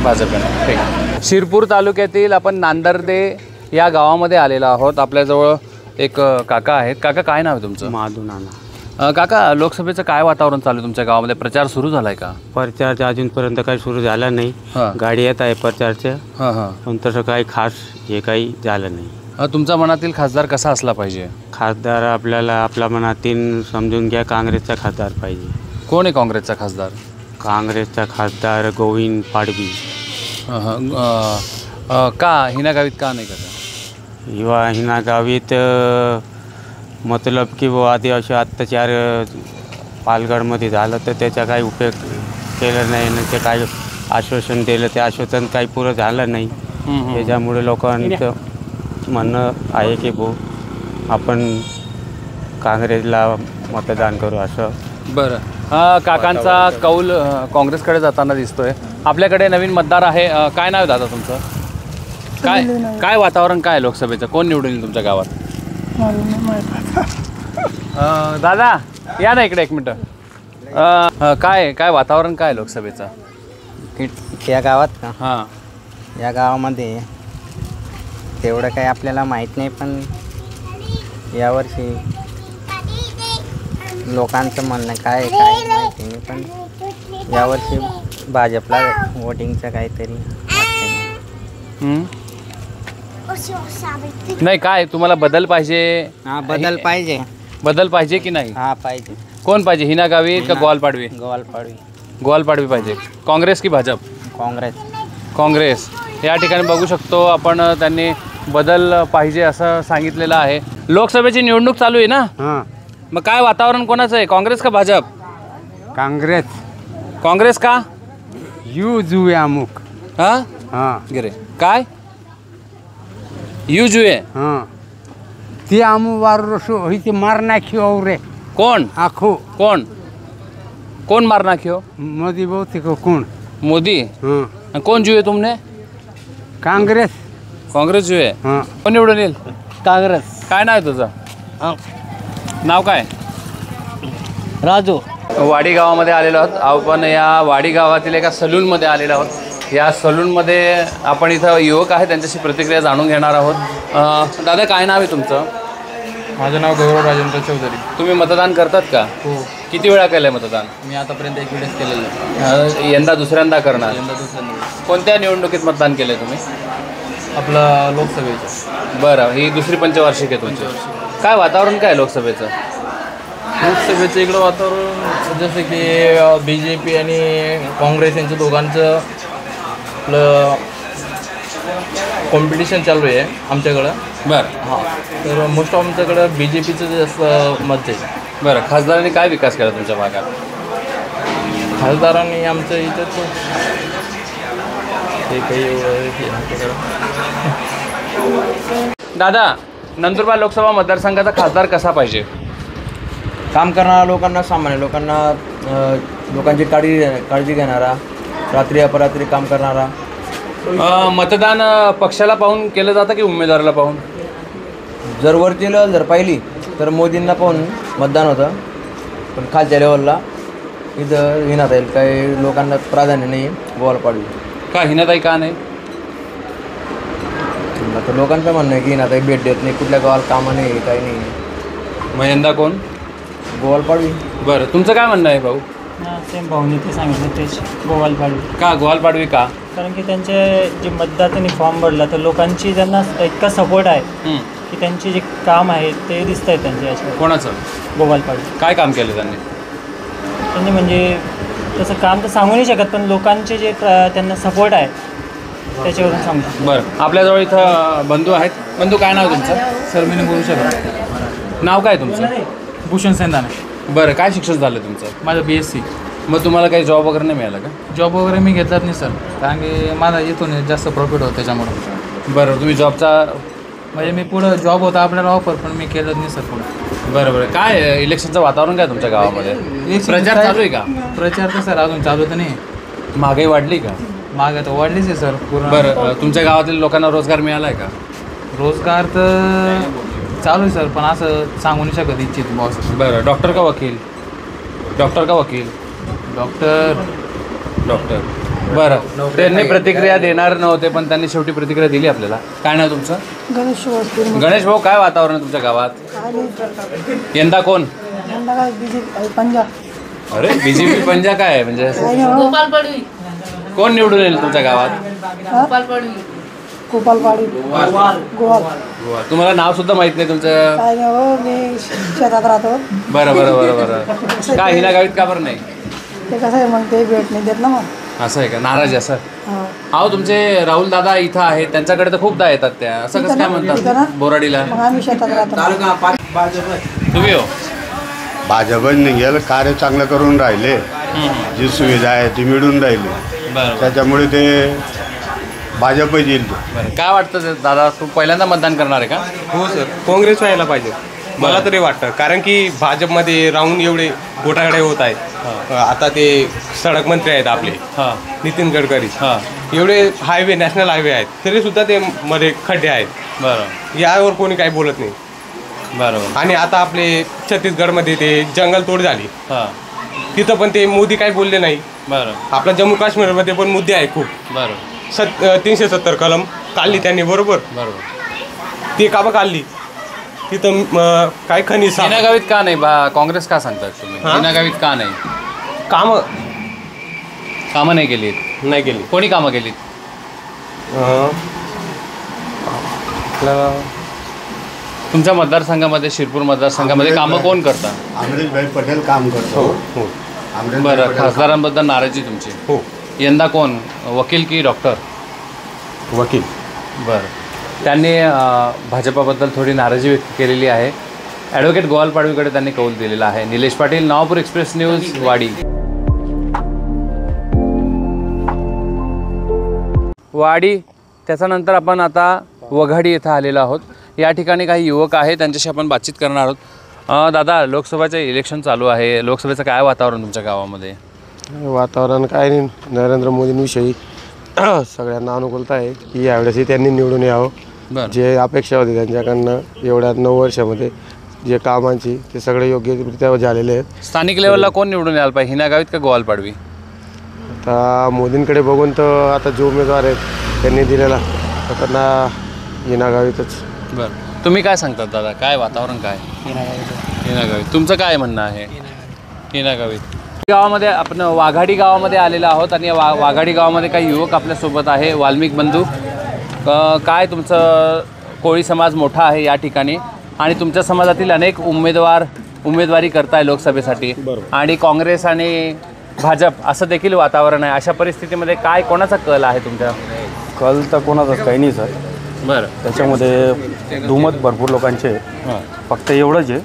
भाजप. ठीक आहे. शिरपूर तालुक्यातील आपण नांदर्दे या गावामध्ये आलेलो आहोत. आपल्याजवळ एक काका आहेत. काका काय नाव आहे तुमचं? माधू नाना. काका, लोकसभेचं काय वातावरण चालू आहे तुमच्या गावामध्ये? प्रचार सुरू झालाय का? प्रचार अजूनपर्यंत काही सुरू झाला नाही. गाडी येत आहे प्रचारच्या, पण तसं काही खास हे काही झालं नाही. तुमच्या मनातील खासदार कसा असला पाहिजे? खासदार आपल्या मनातील समजून घ्या, काँग्रेसचा खासदार पाहिजे. कोण आहे काँग्रेसचा खासदार? काँग्रेसचा खासदार गोविंद पाडवी. का हिना गावीत का नाही का? हिना गावीत मतलब की वो आदिवासी अत्याचार पालघरमध्ये झालं तर त्याचा काही उपयोग केला नाही ना. ते काही आश्वासन दिलं, ते आश्वासन काही पुरं झालं नाही. त्याच्यामुळे लोकांचं म्हणणं आहे की आपण काँग्रेसला मतदान करू असं. बरं, काकांचा कौल काँग्रेसकडे जाताना दिसतोय. आपल्याकडे नवीन मतदार आहे. काय नाव आहे दादा तुमचं? काय वातावरण काय लोकसभेचं? कोण निवडून येईल तुमच्या गावात? दादा या ना इकडे एक मिनटं. काय वातावरण काय लोकसभेचं या गावात का? हां, या गावामध्ये तेवढं काही आपल्याला माहीत नाही, पण यावर्षी लोकांचं म्हणणं काय माहिती नाही, पण यावर्षी भाजपला वोटिंगचं काहीतरी नाही. काय तुम्हाला बदल पाहिजे? बदल पाहिजे. बदल पाहिजे की नाही? पाहिजे. कोण पाहिजे, हिना गावीत का गोवाल पाडवी? गोवाल पाडवी पाहिजे. काँग्रेस की भाजप? काँग्रेस. या ठिकाणी बघू शकतो आपण, त्यांनी बदल पाहिजे असं सांगितलेलं आहे. लोकसभेची निवडणूक चालू आहे ना, मग काय वातावरण कोणाचं आहे, काँग्रेस का भाजप? काँग्रेस का? यू जुए अमुक. गिरे काय यू जुए? ती आमू वारू मार नाख्यो रे. कोण आखो? कोण मार नाख्यो? मोदी बहुते कोण? मोदी. कोण जुए तुमने? काँग्रेस जुए. कोण निवडून येईल? काँग्रेस. काय नाव आहे तुझं? नाव काय? राजू. वाडी गावामध्ये आलेलो आहोत आपण. या वाडी गावातील एका सलूनमध्ये आलेलो आहोत. या सलूनमध्ये आपण इथं युवक आहे, त्यांच्याशी प्रतिक्रिया जाणून घेणार आहोत. दादा काय नाव आहे तुमचं? माझं नाव गौरव राजेंद्र चौधरी. तुम्ही मतदान करतात का? हो. किती वेळा केलं आहे मतदान? मी आतापर्यंत एक वेळेस केलेलं आहे. यंदा दुसऱ्यांदा करणार? दुसऱ्यांदा. कोणत्या निवडणुकीत मतदान केलं आहे तुम्ही? आपलं लोकसभेचं. बरं, ही दुसरी पंचवार्षिक आहे तुमची. काय वातावरण काय लोकसभेचं? लोकसभेचं इकडं वातावरण जसं की BJP आणि काँग्रेस यांचं दोघांचं आपलं कॉम्पिटिशन चालू आहे आमच्याकडं. बरं. तर मोस्ट ऑफ आमच्याकडं BJPचं जास्त मत आहे. बरं, खासदारांनी काय विकास केला तुमच्या भागात? खासदारांनी आमचं इथं ते काही दादा, नंदुरबार लोकसभा मतदारसंघाचा खासदार कसा पाहिजे? काम करणारा लोकांना, सामान्य लोकांना, लोकांची काळजी घेणारा, रात्री अपरात्री काम करणारा. मतदान पक्षाला पाहून केलं जातं की उमेदवाराला पाहून? जर वरतीला जर पाहिली तर मोदींना पाहून मतदान होतं, पण खालच्या लेवलला इथं हिनाताई काही लोकांना प्राधान्य नाही गोवाल पाडवी. का हिनाताई का नाही? तर लोकांचं म्हणणं आहे की हिनाताई भेट देत नाही, कुठल्या गावाला कामं नाही, काही नाही. मग यंदा कोण? गोवाल पाडवी. बरं, तुमचं काय म्हणणं आहे भाऊ? सेम भाऊनी ते सांगितलं तेच गोवाल पाडवी. का गोवाल पाडवी का? कारण की त्यांचे जे मतदारांनी फॉर्म भरला तर लोकांची त्यांना इतका सपोर्ट आहे की त्यांचे जे काम आहे ते दिसत आहे त्यांच्या याच्यावर. कोणाचं? गोवाल पाडवी. काय काम केलं त्यांनी? त्यांनी म्हणजे तसं काम तर सांगू नाही शकत पण लोकांचे जे त्यांना सपोर्ट आहे त्याच्यावरून सांगतो. बरं, आपल्याजवळ इथं बंधू आहेत. बंधू, काय नाव तुमचं? सर मी नाही बोलू शकत. नाव काय तुमचं? भूषण सेंदाने. बरं, काय शिक्षण झालं तुमचं? माझं BSc. मग तुम्हाला काही जॉब वगैरे नाही मिळाला का? जॉब वगैरे मी घेतलाच नाही सर, कारण की माझा इथून जास्त प्रॉफिट होतं त्याच्यामुळं. बरं, तुम्ही जॉबचा म्हणजे मी पुढं जॉब होता आपल्याला ऑफर, पण मी केलंच नाही सर पुढं. बरं बरं, काय इलेक्शनचं वातावरण काय तुमच्या गावामध्ये? प्रचार चालू आहे का? प्रचार तर सर अजून चालू तर नाही. महागाई वाढली का? महागाई तर वाढलीच आहे सर पूर्ण. बरं, तुमच्या गावातील लोकांना रोजगार मिळाला आहे का? रोजगार तर चालू आहे सर, पण असं सांगू नाही शकत इच्छित बॉस. बरं, डॉक्टर का वकील? डॉक्टर का वकील? डॉक्टर. बरं, त्यांनी प्रतिक्रिया देणार नव्हते पण त्यांनी शेवटी प्रतिक्रिया दिली आपल्याला. काय नाव तुमचं? गणेश गणेश भाऊ, काय वातावरण आहे तुमच्या गावात? यंदा कोण? पंजाब. अरे, BJP पंजा काय आहे म्हणजे? गोपाल पाडवी. कोण निवडून येईल तुमच्या गावात? गोपाल पाडवी. गोपाल पाडवी. गोवाल. तुम्हाला नाव सुद्धा माहित नाही तुमचं? काय नाही हो, मी शेतात राहतो. बरं बरं बरं बरं. काय हिना गावीत का बरं नाही? ते कसं आहे मग, ते भेट नाही देत ना मग. असं आहे का? नाराज आहे सर? हा. अहो, तुमचे राहुल दादा इथं आहेत, त्यांच्याकडे तर खूपदा येतात त्या. असं कसं काय म्हणतात बोराडीला? मग आम्ही शेतात राहतो. तुम्ही हो? भाजपच निघेल, कार्य चांगलं करून राहिले, जी सुविधा आहे ती मिळून राहिली, त्याच्यामुळे ते भाजपच येईल. बरं, काय वाटतं दादा, तू पहिल्यांदा मतदान करणार आहे का? हो सर, काँग्रेस व्हायला पाहिजे मला तरी वाटतं, कारण की भाजपमध्ये राहून एवढे घोटाळे होत आहेत. आता ते सडक मंत्री आहेत आपले नितीन गडकरी, एवढे हायवे नॅशनल हायवे आहेत तरी सुद्धा ते मध्ये खड्डे आहेत. बरं, यावर कोणी काही बोलत नाही. बरोबर. आणि आता आपले छत्तीसगडमध्ये ते जंगल तोड झाली, तिथं पण ते मोदी काही बोलले नाही. बरं. आपल्या जम्मू काश्मीरमध्ये पण मुद्दे आहेत खूप. बरं. 370 कलम काढली त्यांनी, बरोबर. ती का बा काढली? तिथं काय खनिज हिना गावीत का नाही? काँग्रेस का सांगतात तुम्ही? हिना गावीत का नाही? कामं नाही केली? नाही केली. कोणी कामं केलीत? तुमच्या मतदारसंघामध्ये, शिरपूर मतदारसंघामध्ये कामं कोण करतात? अमरीशभाई पटेल काम करतो. बरं, खासदारांबद्दल नाराजी तुमची? हो. यंदा कोण, वकील की डॉक्टर? वकील. बरं, त्यांनी भाजपाबद्दल थोडी नाराजी व्यक्त केलेली आहे. ॲडव्होकेट गोवाल पाडवीकडे त्यांनी कौल दिलेला आहे. निलेश पाटील, नवापूर एक्सप्रेस न्यूज, वाडी. त्याच्यानंतर आपण आता वघाडी येथे आलेलो आहोत. या ठिकाणी काही युवक आहेत, त्यांच्याशी आपण बातचीत करणार आहोत. दादा, लोकसभाचे इलेक्शन चालू आहे, लोकसभेचं काय वातावरण तुमच्या गावामध्ये? वातावरण काय नाही, नरेंद्र मोदींविषयी सगळ्यांना अनुकूलता आहे की यावेळेसही त्यांनी निवडून यावं. जे अपेक्षा होती त्यांच्याकडनं एवढ्या 9 वर्षामध्ये जे कामांची, ते सगळे योग्यरित्या झालेले आहेत. स्थानिक लेवलला कोण निवडून यायला पाहिजे, हिना गावीत का गोवाल पाडवी? आता मोदींकडे बघून तर आता जे उमेदवार आहेत त्यांनी दिलेला तर त्यांना हिना गावीतच. बरं, तुम्ही काय सांगतात दादा, काय वातावरण काय? हिना गावीत. तुमचं काय म्हणणं आहे? हिना गावीत. गावामध्ये आपण वाघाडी गावामध्ये आलेलो आहोत आणि वाघाडी गावामध्ये काही युवक आपल्यासोबत आहे. वाल्मिक बंधू, काय तुमचं कोळी समाज मोठा आहे या ठिकाणी आणि तुमच्या समाजातील अनेक उमेदवारी करताय लोकसभेसाठी आणि काँग्रेस आणि भाजप असं देखील वातावरण आहे. अशा परिस्थितीमध्ये काय, कोणाचा कल आहे तुमच्या? कल तर कोणाचाच काही नाही सर. बरं, त्याच्यामध्ये दुमत भरपूर लोकांचे. फक्त एवढंच आहे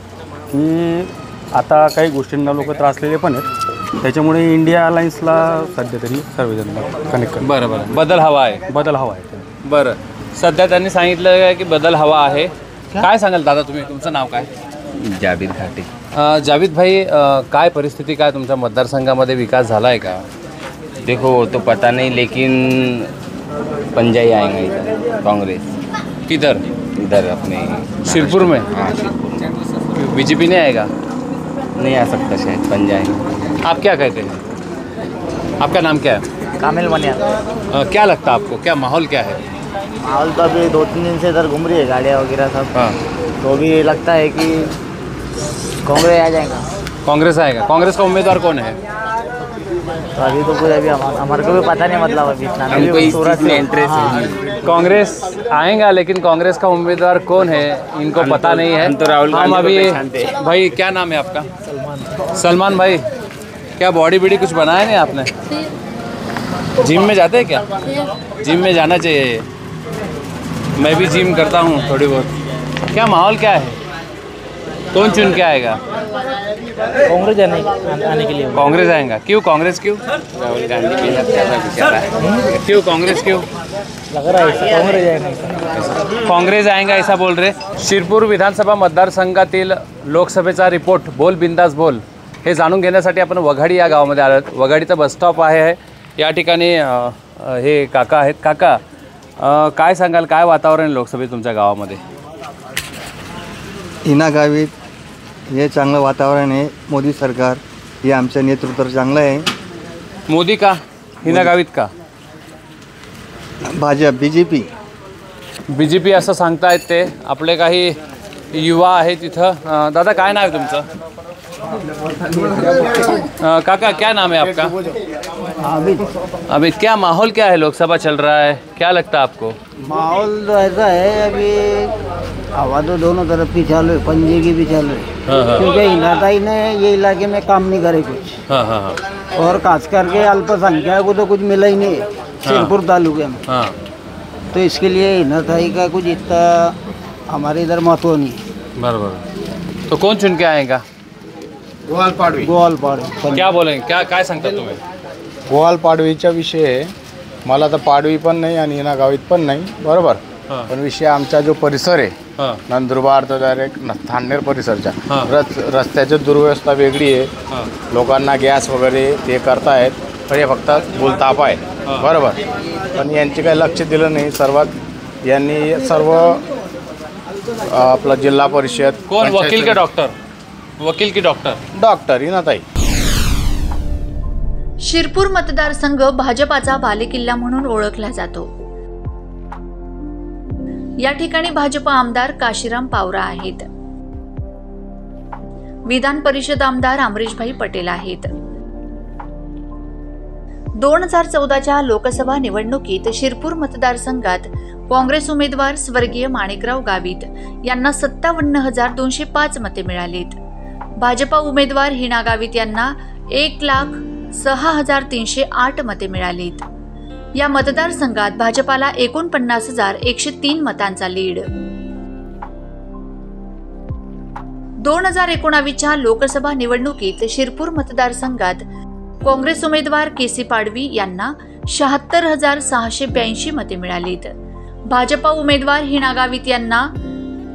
की आता काही गोष्टींना लोक त्रासलेले पण आहेत, त्याच्यामुळे इंडिया अलायन्सला सध्या तरी सर्वजण कनेक्ट करतात. बरं बरं, बदल हवा आहे. बदल हवा आहे. बरं, सध्या त्यांनी सांगितलं की बदल हवा आहे. काय सांगाल दादा तुम्ही, तुमचं नाव काय? जावेद घाटे. जावेद भाई, काय परिस्थिती, काय तुमच्या मतदारसंघामध्ये विकास झाला है क्या? देखो वो तो पता नहीं, लेकिन पंजा ही आएंगे इधर कांग्रेस. किधर? इधर अपने शिरपुर में. हाँ, शिरपुर. बीजेपी नहीं आएगा? नहीं आ सकता शायद, पंजा आएंगे. आप क्या कहते हैं? आपका नाम क्या है? कामिल मनिया. क्या लगता है आपको, क्या माहौल क्या है? माहौल तो अभी 2-3 दिन से इधर घूम रही है गाड़ियाँ वगैरह सब. हाँ, तो अभी लगता है कि कांग्रेस आ जाएगा. कांग्रेस आएगा। कांग्रेस का उम्मीदवार कौन है? तो अभी तो कुछ अभी हमारे को भी पता नहीं, मतलब अभी इतना भी सूरत में इंटरेस्ट है। कांग्रेस आएगा, लेकिन कांग्रेस का उम्मीदवार कौन है इनको पता नहीं है। हम तो राहुल गांधी को अभी पहचानते हैं। भाई क्या नाम है आपका? सलमान भाई, क्या बॉडी बीडी कुछ बनाया नहीं आपने? जिम में जाते हैं क्या? जिम में जाना चाहिए, मैं भी जिम करता हूँ थोड़ी बहुत। क्या माहौल क्या है, कौन चुन के आएगा? कांग्रेस आने के लिए। कांग्रेस आएगा। क्यों कांग्रेस? क्यों राहुल गांधी के साथ ज़्यादा विचार है। क्यों कांग्रेस? क्यों लग रहा है कांग्रेस आएगा। काँग्रेस आएगा ऐसा बोल रहे। शिरपूर विधानसभा मतदारसंघातील लोकसभेचा रिपोर्ट बोल बिंदास बोल हे जाणून घेण्यासाठी आपण वघाडी या गावामध्ये आलो. वघाडीचा बस स्टॉप आहे. या ठिकाणी हे काका आहेत. काका, काय सांगाल, काय वातावरण लोकसभेत तुमच्या गावामध्ये? हिना गावीत हे चांगलं वातावरण आहे. मोदी सरकार हे आमचं नेतृत्व चांगलं आहे. मोदी का? हिना गावीत का? भाजप, बीजेपी. बीजेपी असं सांगतायत ते. आपले काही युवा आहेत तिथं. दादा काय नाव आहे तुमचं? काका क्या नाम है आपका? अभी क्या माहौल क्या है? लोकसभा चल रहा है, क्या लगता है आपको? माहौल तो ऐसा है, अभी हवा तो दोनों तरफ की चालू है, पंजे की भी चालू है। क्योंकि हिनाताई ने ये इलाके में काम नहीं करे कुछ। और खास करके अल्पसंख्यक को तो कुछ मिला ही नहीं है शिरपुर तालुके में। तो इसके लिए हिनाताई का कुछ इतना हमारे इधर महत्व नहीं है। बरोबर. तो कौन चुन के आएगा? गोवाल पाडवी. गोवाल पाडवी. क्या बोलेंगे, काय सांगता तुम्ही? गोवाल पाडवीचा विषय मला तर पाडवी पण नाही आणि हिना गावीत पण नाही, बरोबर. पण विषय आमचा जो परिसर आहे नंदुरबार तर डायरेक्ट थांडनेर परिसरच्या रस्त्याची दुर्व्यवस्था वेगळी आहे. लोकांना गॅस वगैरे ते करतायत, पण हे फक्त बोलताप आहे, बरोबर. पण यांची काही लक्ष दिलं नाही. सर्वात यांनी सर्व आपला जिल्हा परिषद कोण? वकील के डॉक्टर? वकील की डॉक्टर हिनाताई. शिरपूर मतदारसंघ भाजपाचा बालेकिल्ला म्हणून ओळखला जातो. या ठिकाणी भाजप आमदार काशीराम पावरा आहेत. विधान परिषद आमदार अमरीशभाई पटेल आहेत. 2014च्या लोकसभा निवडणुकीत शिरपूर मतदारसंघात काँग्रेस उमेदवार स्वर्गीय माणिकराव गावित यांना 57,205 मते मिळालीत. भाजपा उमेदवार हिना गावित यांना 1,06,308 मते मिळालीत. या मतदारसंघात भाजपाला 49,103 मतांचा लीड. 2019च्या लोकसभा निवडणुकीत शिरपूर मतदारसंघात काँग्रेस उमेदवार केसी पाडवी यांना 76,682 मते मिळालीत. भाजपा उमेदवार हिना गावित यांना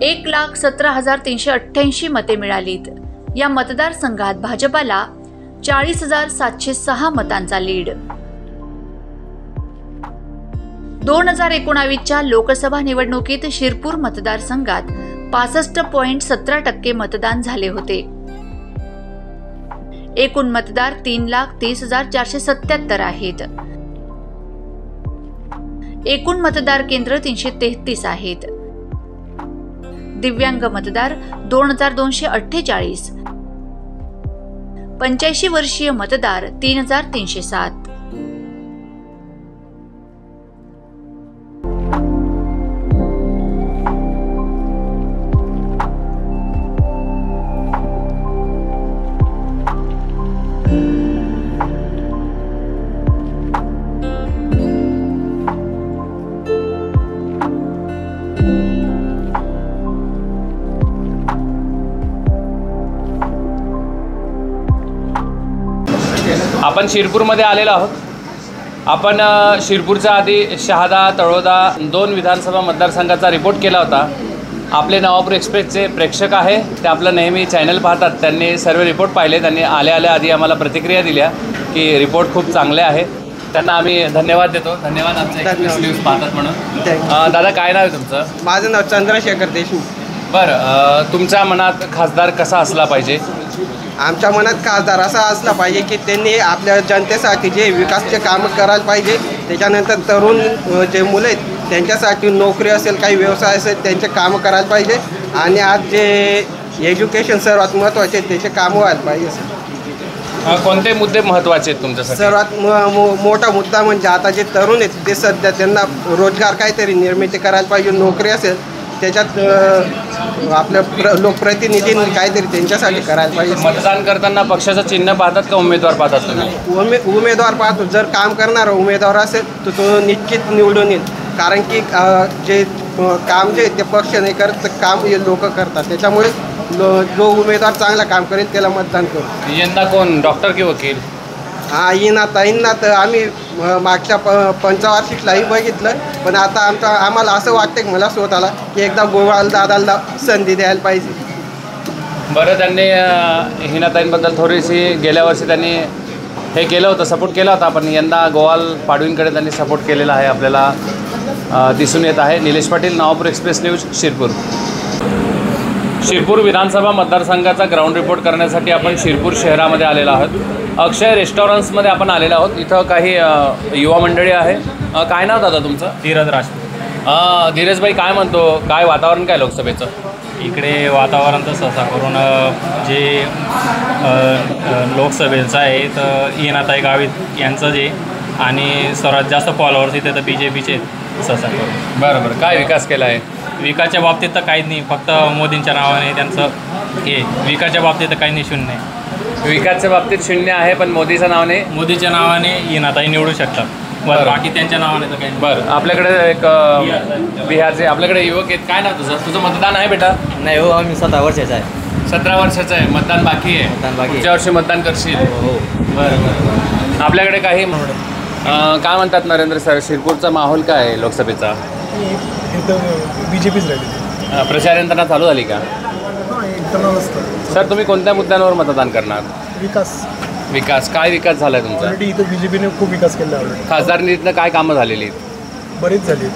1,17,388 मते मिळालीत. या मतदारसंघात भाजपाला 40,706 मतांचा लीड. 2019च्या लोकसभा निवडणुकीत शिरपूर मतदारसंघात 65.17% मतदान झाले होते. एकूण मतदार 3,30,477 आहेत. एकूण मतदार केंद्र 333 आहेत. दिव्यांग मतदार 2,248. 85 वर्षीय मतदार 3,307. आपण शिरपूरमध्ये आलेलो आहोत. आपण शिरपूरच्या आधी शहादा, तळोदा 2 विधानसभा मतदारसंघाचा रिपोर्ट केला होता. आपले नवापूर एक्सप्रेसचे प्रेक्षक आहे, ते आपलं नेहमी चॅनल पाहतात. त्यांनी सर्व रिपोर्ट पाहिले. त्यांनी आल्या आधी आम्हाला प्रतिक्रिया दिल्या की रिपोर्ट खूप चांगले आहे. त्यांना आम्ही धन्यवाद देतो. धन्यवाद आमचे एक्सप्रेस न्यूज पाहतात म्हणून. दादा काय नाव आहे तुमचं? माझं नाव चंद्रशेखर देशमुख. बरं, तुमच्या मनात खासदार कसा असला पाहिजे? आमच्या मनात खासदार असा असला पाहिजे की त्यांनी आपल्या जनतेसाठी जे विकासचे कामं करायला पाहिजे. त्याच्यानंतर तरुण जे मुलं आहेत त्यांच्यासाठी नोकरी असेल, काही व्यवसाय असेल, त्यांचे कामं करायला पाहिजे. आणि आज जे एज्युकेशन सर्वात महत्त्वाचे, त्याचे काम व्हायला पाहिजे सर. कोणते मुद्दे महत्त्वाचे आहेत तुमच्यासाठी? सर्वात मोठा मुद्दा म्हणजे आता जे तरुण आहेत ते सध्या त्यांना रोजगार काहीतरी निर्मिती करायला पाहिजे. नोकरी असेल त्याच्यात आपल्या लोकप्रतिनिधींनी काहीतरी त्यांच्यासाठी करायला पाहिजे. मतदान करताना पक्षाचं चिन्ह पाहतात का उमेदवार पाहतात तुम्ही? उमेदवार पाहतो. जर काम करणारा उमेदवार असेल तर तो निश्चित निवडून येईल. कारण की जे काम जे ते पक्ष नाही करत, काम हे लोक करतात. त्याच्यामुळे जो उमेदवार चांगला काम करेल त्याला मतदान करू. यंदा कोण, डॉक्टर की वकील? हा, ताईंना तर आम्ही मागच्या पंचवार्षिकलाही बघितलं, पण आता आम्हाला असं वाटतं की मला स्वतःला की एकदा गोवाल दादाला संधी द्यायला पाहिजे. बरं, त्यांनी हिनाताईंबद्दल थोडीशी गेल्या वर्षी त्यांनी हे केलं होतं, सपोर्ट केला होता, पण यंदा गोवाल पाडवींकडे त्यांनी सपोर्ट केलेला आहे आपल्याला दिसून येत आहे. Nilesh Patil, Navapur express news, Shirpur. शिरपूर विधानसभा मतदारसंघाचा ग्राउंड रिपोर्ट करण्यासाठी आपण शिरपूर शहरामध्ये आलेलो आहोत. अक्षय रेस्टॉरंट्समध्ये आपण आलेलो आहोत. इथं काही युवा मंडळी आहे. काय नाव दादा तुमचं? धीरज राजपूत. धीरजभाई, काय म्हणतो, काय वातावरण काय लोकसभेचं? इकडे वातावरण तर सहसा करून जे लोकसभेचं आहे तर येनाताई गावित यांचं जे, आणि सर्वात जास्त फॉलोअर्स इथे तर BJPचे सहसा करून. बरं, काय विकास केला आहे? विकासच्या बाबतीत तर काहीच नाही, फक्त मोदींच्या नावाने त्यांचं हे. विकासच्या बाबतीत तर काही नाही, शून्य आहे. विकासच्या बाबतीत शून्य आहे, पण मोदीच्या नावाने येनाताई निवडू शकतात. बरं, बाकी त्यांच्या नावाने तर काही. बरं, आपल्याकडे एक बिहारचे आपल्याकडे युवक आहेत. काय नाव तुझं मतदान आहे बेटा? नाही हो, आम्ही 17 वर्षाचा आहे. 17 वर्षाचं आहे. मतदान बाकी आहे? पुढच्या वर्षी मतदान करशील? हो. बरं. आपल्याकडे काही काय म्हणतात नरेंद्र सर, शिरपूरचा माहोल काय आहे लोकसभेचा? BJPच राहिली. प्रचार यंत्रणा चालू झाली का? सर, तुम्ही कोणत्या मुद्द्यांवर मतदान करणार? विकास. काय विकास झाला आहे तुमचा? इथं BJPने खूप विकास केला आहे. खासदार निधीतनं काय कामं झालेली आहेत? बरीच झाली.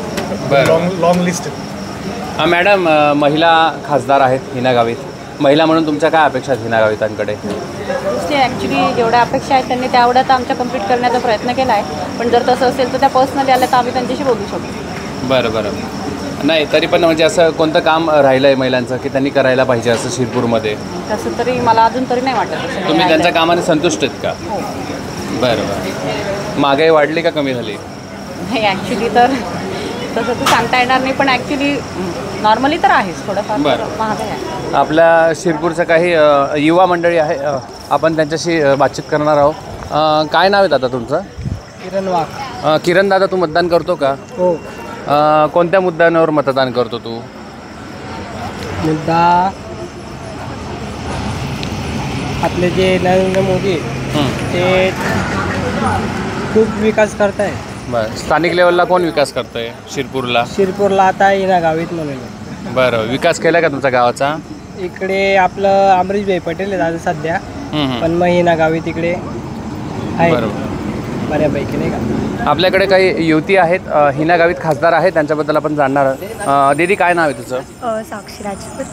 बरं, लॉंग लिस्ट आहे. मॅडम, महिला खासदार आहेत हिना गावित. महिला म्हणून तुमच्या काय अपेक्षा आहेत हिना गावितांकडे? ॲक्च्युली जेवढ्या अपेक्षा आहेत त्यांनी तेवढ्या तर आमच्या कंप्लीट करण्याचा प्रयत्न केला आहे, पण जर तसं असेल तर त्या पर्सनली आल्या तर आम्ही त्यांच्याशी बोलू शकतो. बरं. नाही, तरी पण म्हणजे असं कोणतं काम राहिलं आहे महिलांचं की त्यांनी करायला पाहिजे असं शिरपूरमध्ये? तसं तरी मला अजून तरी नाही वाटत. तुम्ही त्यांच्या कामाने संतुष्ट आहेत का? हो. बरं. महागाई वाढली का कमी झाली? नाही, ॲक्च्युली तर तसं तर सांगता येणार नाही, पण ॲक्च्युली नॉर्मली तर आहेच, थोडंफार महागाई आहे. आपल्या शिरपूरचं काही युवा मंडळी आहे, आपण त्यांच्याशी बातचीत करणार आहोत. काय नाव आहे दादा तुमचं? किरण वाघ. किरण दादा, तू मतदान करतो का? हो. कोणत्या मुद्द्यांवर मतदान करतो तू? मुद्दा आपले जे नरेंद्र मोदी ते खूप विकास करत आहे. बरं. स्थानिक लेवलला कोण विकास करतोय शिरपूरला? आता हिना गावित म्हणून. बरं. विकास केला का तुमच्या गावाचा? इकडे आपलं अमरीशभाई पटेल आहे सध्या, पण मग हिना गावित इकडे आहे बऱ्यापैकी, नाही का? आपल्याकडे काही युवती आहेत, हिना गावित खासदार आहेत, त्यांच्याबद्दल आपण जाणणार आहोत. दीदी, काय नाव आहे तुझं? साक्षी राजपूत.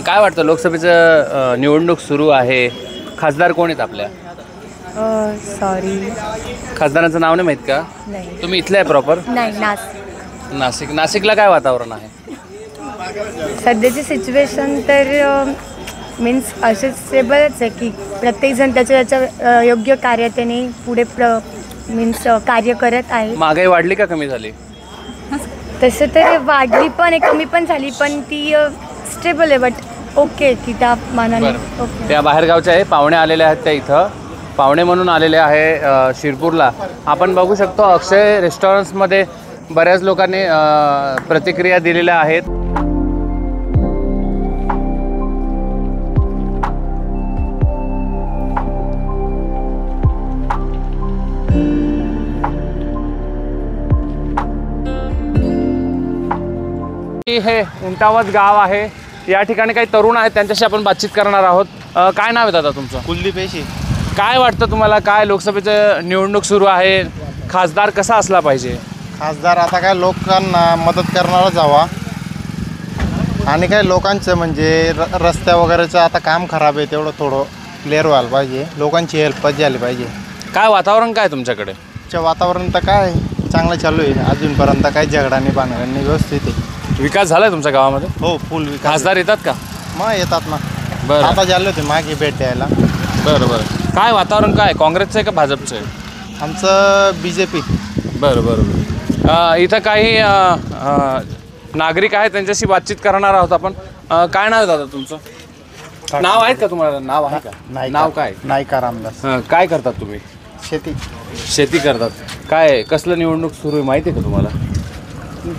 काय वाटतं, लोकसभेचं निवडणूक सुरू आहे, खासदार कोण आहेत आपल्या? सॉरी, खासदारांचं नाव नाही माहीत का? नाही. तुम्ही इथले आहे प्रॉपर? नाही, नाशिकला काय वातावरण आहे सध्याची सिच्युएशन? तर मीन्स असेच स्टेबलच आहे की प्रत्येकजण त्याच्या योग्य कार्य त्याने पुढे मीन्स कार्य करत आहे. महागाई वाढली का कमी झाली? तसं तर वाढली पण आहे, कमी पण झाली, पण ती स्टेबल आहे. बट ओके की त्या मानाने ओके. त्या बाहेरगावच्या आहे, पाहुणे आलेले आहेत त्या इथं, पाहुणे म्हणून आलेले आहे शिरपूरला. आपण बघू शकतो अक्षय रेस्टॉरंट्समध्ये बऱ्याच लोकांनी प्रतिक्रिया दिलेल्या आहेत. हे उंटावत गाव आहे, या ठिकाणी काही तरुण आहेत, त्यांच्याशी आपण बातचीत करणार आहोत. काय नाव आहे दादा तुमचं? कुलदीप पेशी. काय वाटतं तुम्हाला, काय लोकसभेचं निवडणूक सुरू आहे, खासदार कसा असला पाहिजे? खासदार आता काय लोकांना मदत करणारच हवा, आणि काय लोकांचं म्हणजे रस्त्या वगैरेचं आता काम खराब आहे, तेवढं थोडं क्लिअर व्हायला पाहिजे, लोकांची हेल्पच झाली पाहिजे. काय वातावरण काय तुमच्याकडे? वातावरण तर काय चांगलं चालू आहे, अजूनपर्यंत काही झगडाने बांधणी व्यवस्थित आहे. विकास झालाय तुमच्या गावामध्ये? हो, फुल विकास. खासदार येतात का? मग येतात ना. बरं. आता झाले होते मागे भेट द्यायला. बरं बरं. काय वातावरण काय काँग्रेसचं आहे का भाजपचं आहे? आमचं BJP. बरं बरं. इथं काही नागरिक आहेत त्यांच्याशी बातचीत करणार आहोत आपण. काय नाव आहे दादा तुमचं? नाव आहे का तुम्हाला? नाव आहे का? नाव काय? नायका रामदास. काय करतात तुम्ही? शेती करतात. काय कसलं निवडणूक सुरू आहे माहिती आहे का तुम्हाला?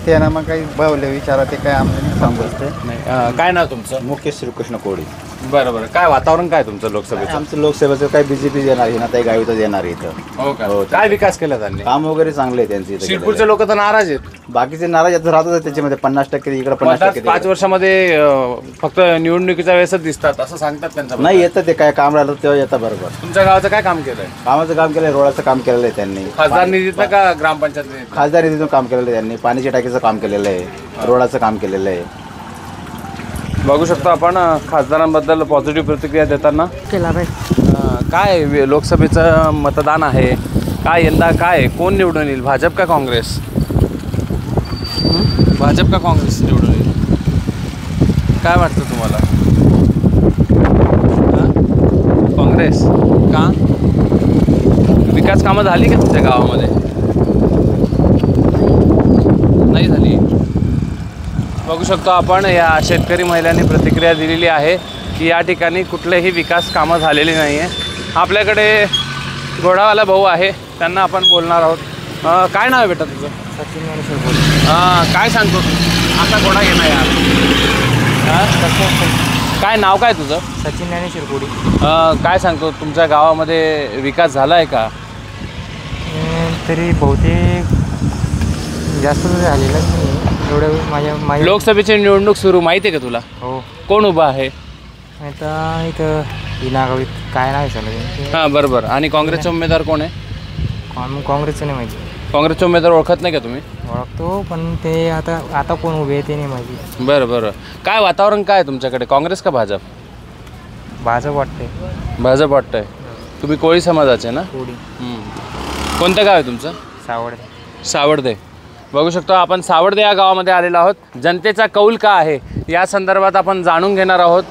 ते ना मग काही बवले विचारा ते काय आम्हाला सांगू नाही. काय नाव तुमचं? मुकेश श्रीकृष्ण कोळी. बरं बरं. काय वातावरण काय तुमचं लोकसभेचं? आमचं लोकसभेचं काय BJP येणार हिनाताई गावितच येणार इथं. हो का? काय विकास केला त्यांनी? काम वगैरे चांगले आहे त्यांचे. शिरपूरचे लोक तर नाराज आहेत. बाकीचे नाराज आता राहतात त्याच्यामध्ये 50% इकडे 50%. 5 वर्षामध्ये फक्त निवडणुकीच्या वेळेसच दिसतात असं सांगतात त्यांचं. नाही येतं ते काय काम राहिलं तेव्हा येतं बरोबर. तुमच्या गावाचं काय काम केलंय? कामाचं काम केलंय, रोडाचं काम केलेलं आहे त्यांनी. खासदार निधीतनं का ग्रामपंचायत? खासदार निधीतून काम केलेलं आहे त्यांनी. पाण्याच्या टाकीचं काम केलेलं आहे, रोडाचं काम केलेलं आहे. बघू शकतो आपण खासदारांबद्दल पॉझिटिव्ह प्रतिक्रिया देताना. केला काय लोकसभेचं मतदान आहे, काय यंदा काय कोण निवडून येईल, भाजप का काँग्रेस? भाजप का काँग्रेस निवडून येईल? काय वाटतं तुम्हाला? काँग्रेस का? विकास कामं झाली का तुमच्या गावामध्ये? नाही झाली. बघू शकतो आपण या शेतकरी महिलांनी प्रतिक्रिया दिलेली आहे की या ठिकाणी कुठलेही विकास कामं झालेली नाही आहे. आपल्याकडे घोडावाला भाऊ आहे, त्यांना आपण बोलणार आहोत. काय नाव आहे बेटा तुझं? सचिन ज्ञानेश्वर. काय सांगतो तू? आता घोडा घेणार यार. काय नाव काय तुझं? सचिन ज्ञानेश्वर कोडी. काय सांगतो तुमच्या गावामध्ये विकास झाला आहे का? तरी बहुतेक जास्त झालेला नाही एवढं. माझ्या लोकसभेची निवडणूक सुरू माहिती आहे का तुला? हो. कोण उभा आहे? आता इथं हिना गावित काय नाही सांगत. हां बरोबर. आणि काँग्रेसचे उमेदवार कोण आहे? काँग्रेसचं नाही माहिती. काँग्रेसचे उमेदवार ओळखत नाही का तुम्ही? ओळखतो पण ते आता कोण उभे आहे ते नाही माहिती. बरं बरं. काय वातावरण काय आहे तुमच्याकडे, काँग्रेस का भाजप? भाजप वाटते. भाजप वाटतंय. तुम्ही कोळी समाजाचे ना? कोणतं गाव आहे तुमचं? सावडे. सावडदे. बघू शकतो आपण सावडदे या गावामध्ये आलेलो आहोत. जनतेचा कौल का आहे या संदर्भात आपण जाणून घेणार आहोत.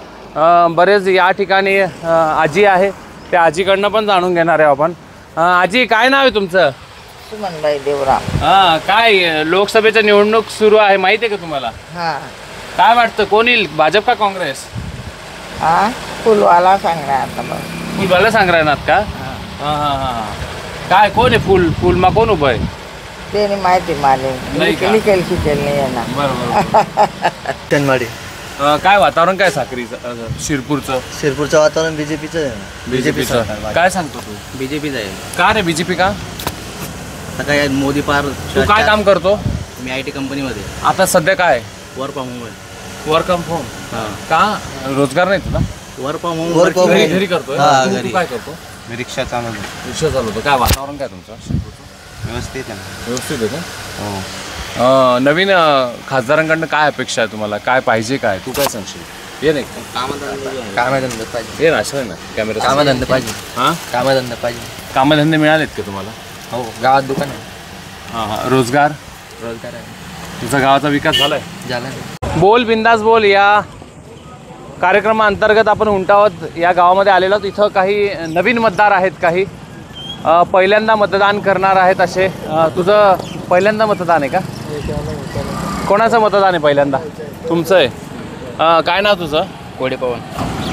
बरेच या ठिकाणी आजी आहे, त्या आजीकडनं पण जाणून घेणार आहे आपण. आजी काय नाव आहे तुमचं? सुमनबाई देवराम. काय लोकसभेचं निवडणूक सुरू आहे माहिती आहे का तुम्हाला? काय वाटतं कोण येईल, भाजप का काँग्रेस? फुलवाला सांगणार आता. फुलवाला सांगणार का? काय कोण आहे फुलमा कोण उभं आहे? ते नाही माहिती मला. निकेल खिचेल नाही येणार. टनवाडी. काय वातावरण काय साक्रीचं शिरपूरचं वातावरण BJPचं आहे. बीजेपीचं. काय सांगतो तू? BJPचं आहे. का रे BJP का? आता काय मोदी पार. तू काय काम करतो? मी IT कंपनीमध्ये. आता सध्या काय? Work from home. Work from home का? रोजगार नाही तुला? Work from home. घरी करतोय. तू काय करतो? मी रिक्षा चालवतो. रिक्षा चालवतो. काय वातावरण काय तुमचं? व्यवस्थित आहे. व्यवस्थित आहे का? नवीन खासदारांकडनं काय अपेक्षा आहे तुम्हाला? काय पाहिजे, काय तू काय सांगशील? ये नाही कामधंदे पाहिजे. ये ना असं ना कॅमेरा. कामधंदे पाहिजे. कामधंदे पाहिजे. कामधंदे मिळालेत का तुम्हाला? हो, गावात दुकान आहे. रोजगार आहे. तुझा गावाचा विकास झालाय? झाला. बोल बिंदास बोल या कार्यक्रमाअंतर्गत आपण उंटावत या गावामध्ये आलेलो आहोत. इथं काही नवीन मतदार आहेत, काही पहिल्यांदा मतदान करणार आहेत असे. तुझं पहिल्यांदा मतदान आहे का? कोणाचं मतदान आहे पहिल्यांदा? तुमचं आहे. काय नाव तुझं? कोडे पवन.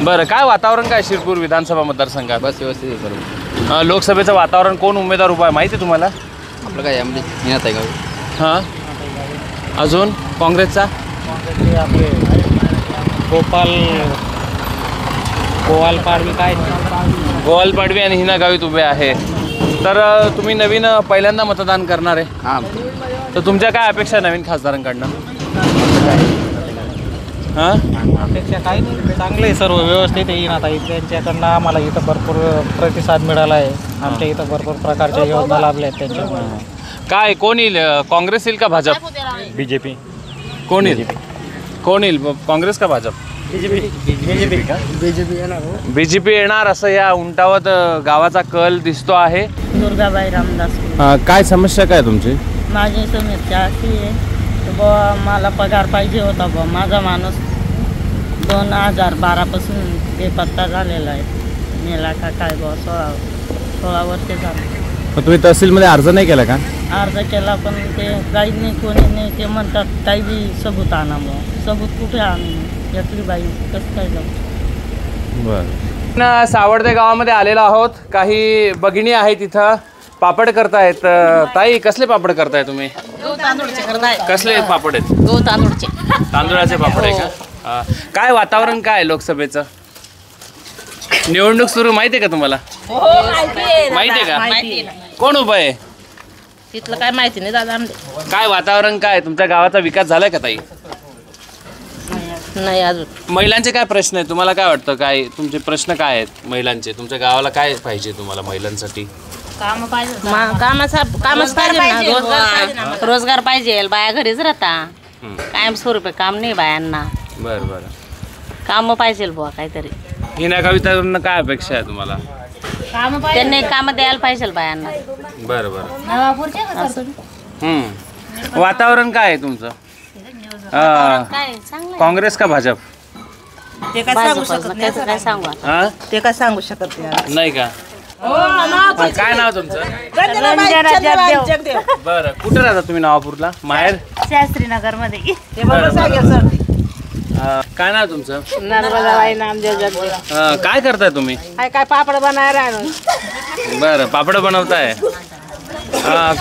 बरं. काय वातावरण काय शिरपूर विधानसभा मतदारसंघात? बस व्यवस्थित आहे बरोबर. लोकसभेचं वातावरण कोण उमेदवार उभा आहे माहिती आहे तुम्हाला? आपलं काय यामध्ये हिनात आहे गावी. अजून काँग्रेसचा? आपले गोवाल पाडवी काय? गोवाल पाडवी आणि हिना गावीत उभे आहे. तर तुम्ही नवीन पहिल्यांदा मतदान करणार आहे. तर तुमच्या काय अपेक्षा नवीन खासदारांकडनं? अपेक्षा काही नाही, चांगलं आहे, सर्व व्यवस्थित आहे. आता त्यांच्याकडनं आम्हाला इथं भरपूर प्रतिसाद मिळाला आहे. आमच्या इथं भरपूर प्रकारच्या योजना लाभल्या आहेत त्यांच्यामुळे. काय कोण येईल, काँग्रेस येईल का भाजप? BJP. कोण येईल? कोण येईल, काँग्रेस का भाजप? BJP येणार असं या उंटावत गावाचा कल दिसतो आहे. दुर्गाबाई रामदास. काय समस्या काय तुमची? माझी समस्या अशी आहे की बुवा मला पगार पाहिजे होता बुवा. माझा माणूस 2012 पासून ते पत्ता झालेला आहे. मेला का काय बुवा 16 वर्ष झाले. मग तुम्ही तहसीलमध्ये अर्ज नाही केला का? अर्ज केला पण ते काही नाही, कोणी नाही. ते म्हणतात काही बी सबूत आणा. मग सबूत कुठे आणू? यातली बाई कसं काय जाऊ? बरं. सावडदे गावामध्ये आलेलो आहोत. काही भगिनी आहेत तिथं पापड करतायत. ताई, कसले पापड करताय तुम्ही? गहू तांदूळचे करताय. कसले पापड आहेत? गहू तांदूळचे. तांदूळाचे पापड आहे का? काय वातावरण काय आहे लोकसभेचं? निवडणूक सुरू माहिती आहे का तुम्हाला? माहिती आहे का? कोण उभं आहे? तिथलं काय माहिती नाही दादा. काय वातावरण काय? तुमच्या गावाचा विकास झालाय का ताई? नाही अजून. महिलांचे काय प्रश्न आहेत? तुम्हाला काय वाटतं? काय तुमचे प्रश्न काय आहेत महिलांचे? तुमच्या गावाला काय पाहिजे तुम्हाला महिलांसाठी? काम पाहिजे. कामच पाहिजे. रोजगार पाहिजे. बाया घरीच राहता. कायमस्वरूपी काम नाही बायांना. बरं बरं. काम पाहिजे बुवा काहीतरी. हिना कवितांना काय अपेक्षा आहे तुम्हाला? त्यांनी काम द्यायला पाहिजे बायांना. बरं बरं. वातावरण काय आहे तुमचं? काँग्रेस का भाजप? ते काय सांगू शकत नाही. काय सांगू? ते काय सांगू शकत नाही का? काय नाव तुमचं? बरं. कुठे राहता तुम्ही? नवापूरला? माहेर शास्त्रीनगर मध्ये. काय नाव तुमचं? नर्मदाबाई नामदेव जगदेव. काय करताय तुम्ही? काय पापड बनायला. बरं, पापड बनवताय.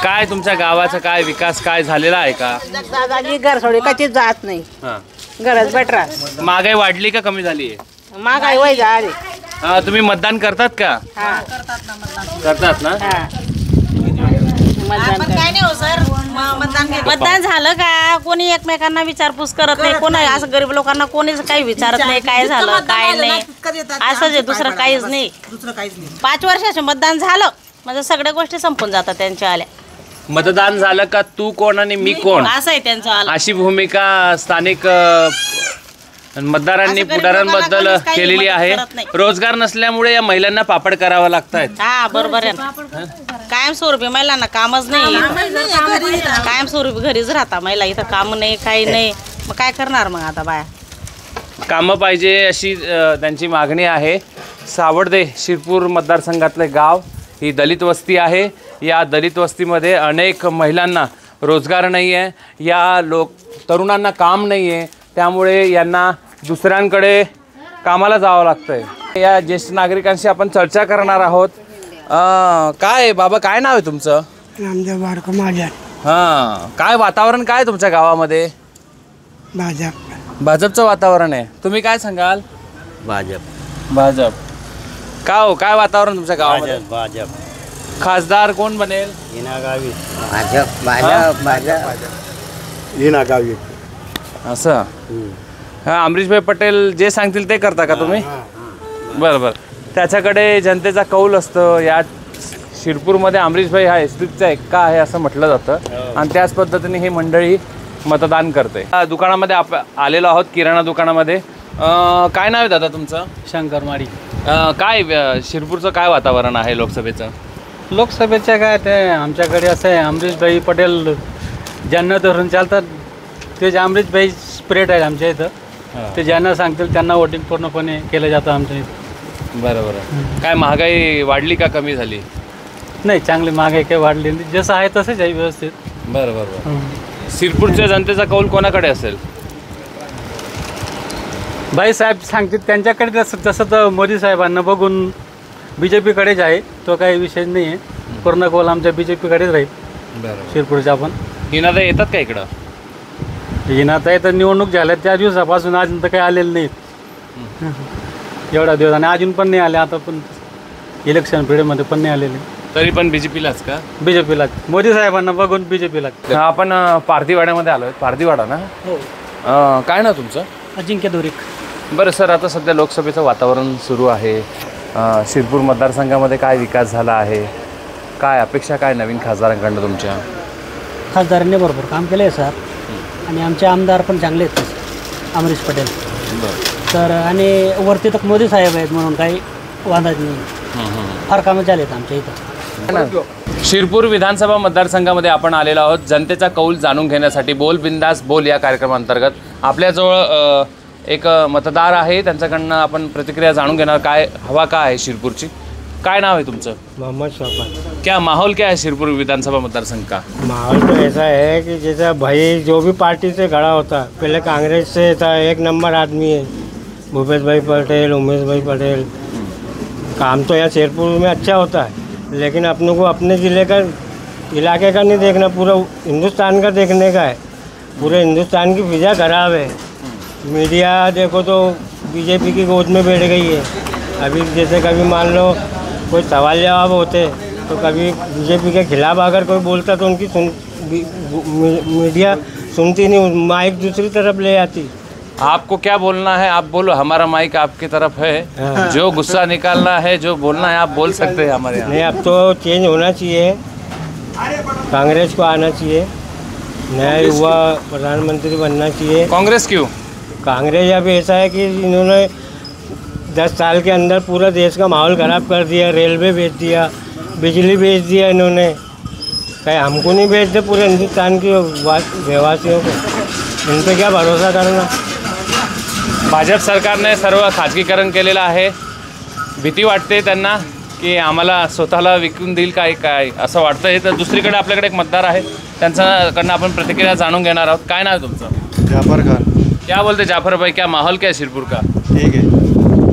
काय तुमच्या गावाचा काय विकास काय झालेला आहे का? दादाजी घर सोडी कधीच जात नाही. गरज बेटर. महागाई वाढली का कमी झाली आहे? महागाई वय झाली. तुम्ही मतदान करतात का? करतात ना? मतदान झालं का? कोणी एकमेकांना विचारपूस करत नाही. कोणी असं गरीब लोकांना कोणीच काही विचारत नाही काय झालं काय नाही. असंच आहे, दुसरं काहीच नाही. 5 वर्षाचे मतदान झालं म्हणजे सगळ्या गोष्टी संपून जातात त्यांच्या आल्या. मतदान झालं का तू कोण आणि मी कोण असं आहे त्यांचं आलं. अशी भूमिका स्थानिक मतदारांनी पुढाऱ्यांबद्दल केलेली आहे. रोजगार नसल्यामुळे या महिलांना पापड करावा लागतायत. हा बरोबर आहे. कायमस्वरूपी महिलांना कामच नाही. कायमस्वरूपी घरीच राहता महिला. इथं काम नाही काही नाही. मग काय करणार मग आता बाया? कामं पाहिजे अशी त्यांची मागणी आहे. सावडदे शिरपूर मतदारसंघातले गाव ही दलित वस्ती आहे. या दलित वस्तीमध्ये अनेक महिलांना रोजगार नाही आहे. या तरुणांना काम नाही आहे. त्यामुळे यांना दुसऱ्यांकडे कामाला जावं लागतं आहे. या ज्येष्ठ नागरिकांशी आपण चर्चा करणार आहोत. काय बाबा, काय नाव आहे तुमचं? नामदेव बारको माझ्या. हां, काय वातावरण काय तुमच्या गावामध्ये? भाजपचं वातावरण आहे. तुम्ही काय सांगाल? भाजप. का हो, काय वातावरण तुमच्या गावामध्ये? भाजप. खासदार कोण बनेल? हिना गावित. हिना गावित. असं. हां, अमरीशभाई पटेल जे सांगतील ते करता का तुम्ही? बरं बरं. त्याच्याकडे जनतेचा कौल असतं. या शिरपूरमध्ये अमरीशभाई हा एसटीचा एक्का आहे असं म्हटलं जातं आणि त्याच पद्धतीने ही मंडळी मतदान करते. दुकानामध्ये आलेलो आहोत, किराणा दुकानामध्ये. काय नाव आहे दादा तुमचं? शंकर माडी. काय शिरपूरचं काय वातावरण आहे लोकसभेचं? लोकसभेचं काय ते आमच्याकडे असं आहे, अमरीशभाई पटेल ज्यांना धरून चालतात ते अमरीशभाई स्प्रेड आहेत आमच्या इथं. ते ज्यांना सांगतील त्यांना वोटिंग पूर्णपणे केलं जातं आमच्या इथं. बरोबर. काय महागाई वाढली का कमी झाली? नाही, चांगली महागाई काही वाढली नाही. जसं आहे तसंच आहे व्यवस्थित. बरोबर. शिरपूरच्या जनतेचा कौल कोणाकडे असेल? भाईसाहेब सांगतील त्यांच्याकडे. तसं तर मोदी साहेबांना बघून BJPकडेच आहे. तो काही विषय नाही आहे. पूर्ण कौल आमच्या BJPकडेच राहील. बरोबर. शिरपूरच्या पण हिनाताई येतात का इकडं? हिनाताई तर निवडणूक झाल्या त्या दिवसापासून अजून तर काही आलेलं नाहीत. एवढा दिवस आणि अजून पण नाही आले. आता पण इलेक्शन पिरियडमध्ये पण नाही आलेले. तरी पण BJPलाच का? BJPलाच. मोदी साहेबांना बघून BJPलाच. आपण पारधीवाड्यामध्ये आलो आहे. पारधीवाडा ना? हो. काय ना तुमचं? अजिंक्य दोरिक. बरं सर, आता सध्या लोकसभेचं वातावरण सुरू आहे. शिरपूर मतदारसंघामध्ये काय विकास झाला आहे? काय अपेक्षा काय नवीन खासदारांकडनं तुमच्या? खासदारांनी भरपूर काम केलं आहे सर. आणि आमचे आमदार पण चांगले आहेत अमरीश पटेल. तर आणि वरती तर मोदी साहेब आहेत म्हणून काही वादाच नाही. फार कामं झाले आहेत आमच्या इथं. शिरपूर विधानसभा मतदारसंघामध्ये आपण आलेलो आहोत जनतेचा कौल जाणून घेण्यासाठी. बोल बिंदास बोल या कार्यक्रमांतर्गत आपल्याजवळ एक मतदार आहे, त्यांच्याकडनं आपण प्रतिक्रिया जाणून घेणार. काय हवा काय आहे शिरपूरची? काय नाव है तुमचं? मोहम्मद शौकत। क्या माहौल क्या है शिरपुर विधानसभा मतदारसंघ का? माहौल तो ऐसा है कि जैसा भाई जो भी पार्टी से खड़ा होता, पहले कांग्रेस से था, एक नंबर आदमी है भूपेश भाई पटेल, उमेश भाई पटेल। काम तो यहाँ शिरपुर में अच्छा होता है, लेकिन अपने को अपने ज़िले का, इलाके का नहीं देखना, पूरा हिंदुस्तान का देखने का है। पूरे हिंदुस्तान की फिजा खराब है। मीडिया देखो तो बीजेपी की गोद में बैठ गई है। अभी जैसे कभी मान लो कोई सवाल जवाब होते तो कभी बीजेपी के खिलाफ अगर कोई बोलता तो उनकी मीडिया सुनती नहीं, माइक दूसरी तरफ ले आती। आपको क्या बोलना है आप बोलो, हमारा माइक आपकी तरफ है। जो गुस्सा निकालना है, जो बोलना है आप बोल सकते हैं हमारे यहाँ। नहीं, अब तो चेंज होना चाहिए, कांग्रेस को आना चाहिए, नया युवा प्रधानमंत्री बनना चाहिए। कांग्रेस क्यों? कांग्रेस अब ऐसा है कि इन्होंने 10 साल के अंदर पूरा देश का माहौल ख़राब कर दिया। रेलवे बेच दिया, बिजली बेच दिया इन्होंने। कहीं हमको नहीं बेचते, पूरे हिंदुस्तान के रहवासियों को। इन पर क्या भरोसा करना। भाजप सरकारने सर्व खाजगीकरण केलेलं आहे। भीती वाटते त्यांना की आम्हाला स्वतःला विकून देईल काय असं वाटतंय। तर दुसरीकडे आपल्याकडे एक मतदार आहे, त्यांच्याकडनं आपण प्रतिक्रिया जाणून घेणार आहोत. काय नाव आहे तुमचं? जाफर खान। क्या बोलते जाफर भाई, क्या माहौल क्या है शिरपुर का? ठीक है।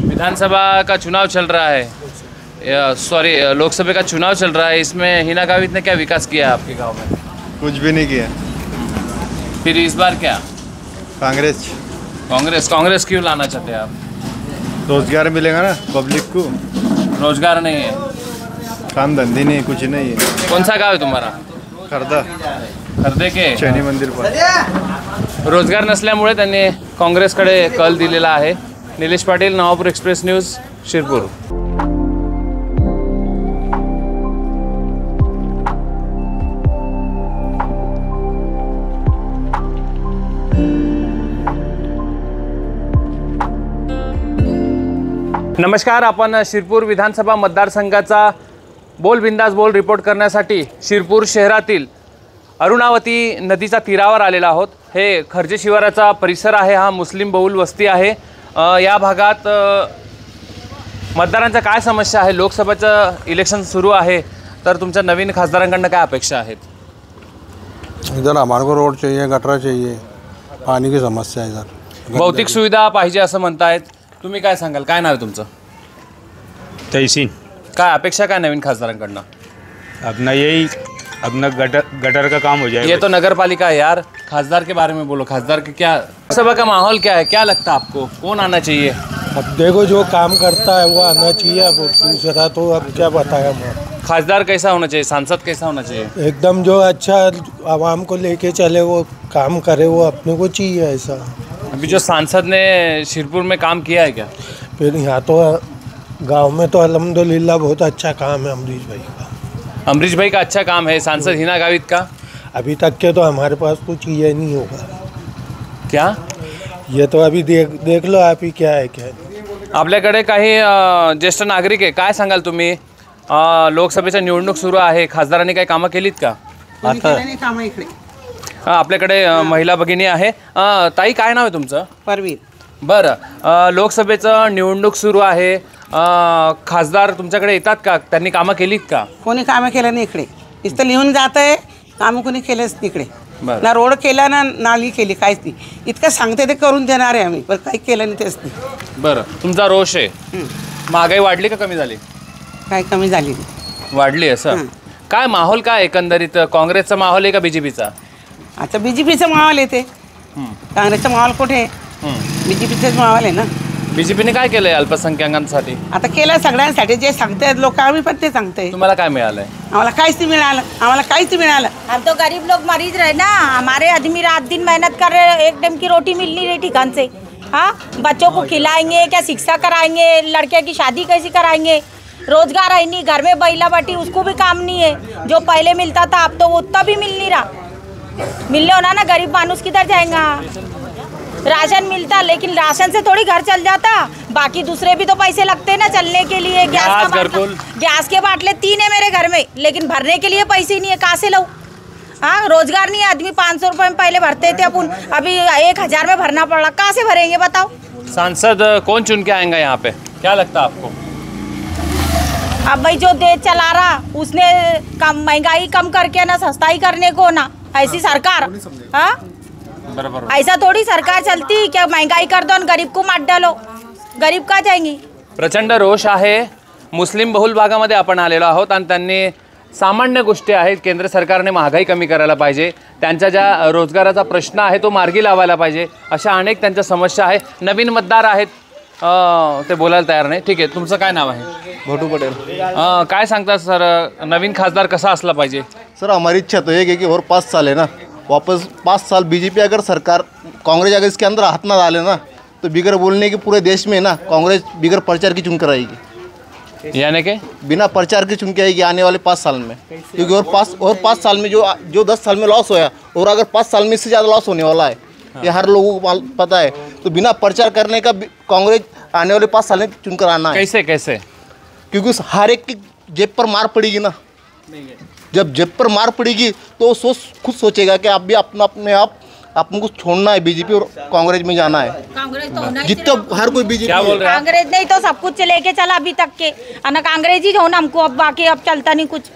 विधानसभा का चुनाव चल रहा है, सॉरी लोकसभा का चुनाव चल रहा है, इसमें हिना गावित ने क्या विकास किया है आपके गांव में? कुछ भी नहीं किया। फिर इस बार क्या? कांग्रेस। कांग्रेस क्यों लाना चाहते हैं आप? रोजगार मिलेगा ना पब्लिक को। रोजगार नहीं है, काम धंधे नहीं, कुछ नहीं है। कौन सा गाँव है तुम्हारा? खर्दा। खर्दे के शनी मंदिर पर। रोजगार नसल्यामुळे त्यांनी काँग्रेसकडे कल दिलेला आहे. Nilesh Patil, Navapur express news, Shirpur. नमस्कार, आपण शिरपूर विधानसभा मतदारसंघाचा बोल बिंदास बोल रिपोर्ट करण्यासाठी शिरपूर शहरातील अरुणावती नदीच्या तीरावर आलेला आहोत. हे खर्जे शिवाराचा परिसर आहे. हा मुस्लिम बहुल वस्ती आहे. या भागात मतदारांच्या काय समस्या आहे? लोकसभेचं इलेक्शन सुरू आहे, तर तुमच्या नवीन खासदारांकडनं काय अपेक्षा आहेत? इधर हमारे को रोड चाहिए, गटरा चाहिए, पानी की समस्या है इधर, भौतिक सुविधा पाहिजे असं म्हणतायत. तुम्ही काय सांगाल? काय नाव आहे तुमचं? तहसीन। काय अपेक्षा काय नवीन खासदारांकडनं? अपना गटर का काम हो जाए। ये तो नगर पालिका है यार, खासदार के बारे में बोलो. खासदार के क्या सभा का माहौल क्या है? क्या लगता है आपको कौन आना चाहिए? अब देखो जो काम करता है वो आना चाहिए। अब दूसरा तो अब क्या बताया मैं। खासदार कैसा होना चाहिए? सांसद कैसा होना चाहिए? एकदम जो अच्छा आवाम को लेके चले, वो काम करे, वो अपने को चाहिए ऐसा। अभी जो सांसद ने शिरपुर में काम किया है क्या? फिर यहाँ तो गांव में तो अल्हम्दुलिल्लाह बहुत अच्छा काम है अमरीश भाई का। अमरीश भाई का अच्छा काम है। सांसद हिना गावित का अभी तक के तो हमारे पास कुछ ये नहीं होगा। क्या ये तो अभी देख लो आप ही क्या है क्या। आपल्याकडे काही ज्येष्ठ नागरिक आहे. काय सांगाल तुम्ही? लोकसभेच्या निवडणूक सुरू आहे, खासदारांनी काही कामं केलीत का? आपल्याकडे महिला भगिनी आहे. ताई, काय नाव आहे तुमचं? परवीन. बरं, लोकसभेचं निवडणूक सुरू आहे, खासदार तुमच्याकडे येतात का? त्यांनी कामं केलीत का? कोणी कामं केलं नाही इकडे. नुसतं लिहून जात आहे, कामं कोणी केलेच नाही इकडे. ना रोड केला ना नाली केली, काहीच नाही. इतकं सांगते ते करून देणार आहे आम्ही, पण काही केलं नाही तेच नाही. बरं, तुमचा रोष आहे. महागाई वाढली का कमी झाली? काय कमी झाली? वाढली. असं काय माहोल काय एकंदरीत? काँग्रेसचा माहोल आहे का बीजेपीचा? आता बीजेपीचा माहोल येते, काँग्रेसचा माहोल कुठे? बीजेपीचाच माहोल आहे ना. बीजेपीने काय केलंय अल्पसंख्याकांसाठी? आता केलं सगळ्यांसाठी. जे सांगतायत लोक आम्ही पण ते सांगते. तुम्हाला काय मिळालंय? आम्हाला काहीच नाही मिळालं. आम्हाला काहीच नाही मिळालं. हम तो गरीब लोग मरीज रहे ना. हमारे आदमी रात दिन मेहनत कर रहे, एक टाइम की रोटी मिल नहीं रही ठिकान से. हाँ, बच्चों को खिलाएंगे क्या? शिक्षा कराएंगे? लड़के की शादी कैसी कराएंगे? रोजगार है नहीं, घर में बैला बाटी उसको भी काम नहीं है. जो पहले मिलता था अब तो उतना भी मिल नहीं रहा. मिलने होना ना, गरीब मानुस किधर जाएगा? राशन मिलता, लेकिन राशन से थोड़ी घर चल जाता. बाकी दूसरे भी तो पैसे लगते हैं ना चलने के लिए. गैस के बाटले 3 है मेरे घर में, लेकिन भरने के लिए पैसे नहीं है. कहाँ से लाऊं? हाँ, रोजगार नहीं है, आदमी 500 रुपये में पहले भरते थे अपन, अभी 1000 में भरना पड़ रहा, कहाँ से भरेंगे बताओ। सांसद कौन चुन के आएंगे यहाँ पे, क्या लगता है आपको? अब भाई जो देश चला रहा उसने कम महंगाई कम करके ना सस्ताई करने को ना, ऐसी सरकार, हाँ बरोबर, ऐसा थोड़ी सरकार चलती क्या, महंगाई कर दो और गरीब को मार डालो, गरीब का जाएंगी। प्रचंड रोष आहे। मुस्लिम बहुल भागामध्ये आपण आलेलो आहोत आणि त्यांनी सामान्य गोष्टी आहेत, केंद्र सरकारने महागाई कमी करायला पाहिजे, त्यांच्या ज्या रोजगाराचा प्रश्न आहे तो मार्गी लावायला पाहिजे, अशा अनेक त्यांच्या समस्या आहे। नवीन मतदार आहेत, ते बोलायला तयार नाही। ठीक आहे, तुमचं काय नाव आहे? भोटू पटेल। काय सांगता सर, नवीन खासदार कसा असला पाहिजे? सर हमारी इच्छा तो एक है कि और 5 साल है ना, वापस 5 साल बीजेपी अगर सरकार, कांग्रेस अगर इसके अंदर हाथ ना डाले ना, तो बिगर बोलने के पूरे देश में ना कांग्रेस बिगर प्रचार की चुन कर आएगी, यानी कि बिना प्रचार की चुन के आएगी आने वाले 5 साल में। क्योंकि और 5 साल में जो 10 साल में लॉस होया, और अगर 5 साल में इससे ज़्यादा लॉस होने वाला है, ये हर लोगों को पता है। तो बिना प्रचार करने का कांग्रेस आने वाले 5 साल में चुनकर आना है। कैसे कैसे? क्योंकि हर एक की जेब पर मार पड़ेगी ना, जब जेब पर मार पड़ेगी तो खुद सोचेगा कि आप भी अपने आप आपको छोड़ना है, बीजेपी और कांग्रेस में जाना है। कांग्रेस तो होना ही जितना हर कोई बीजेपी, क्या बोल रहे हैं? कांग्रेस नहीं तो सब कुछ लेके चला अभी तक के, कांग्रेस ही हो ना हमको, अब बाकी अब चलता नहीं कुछ।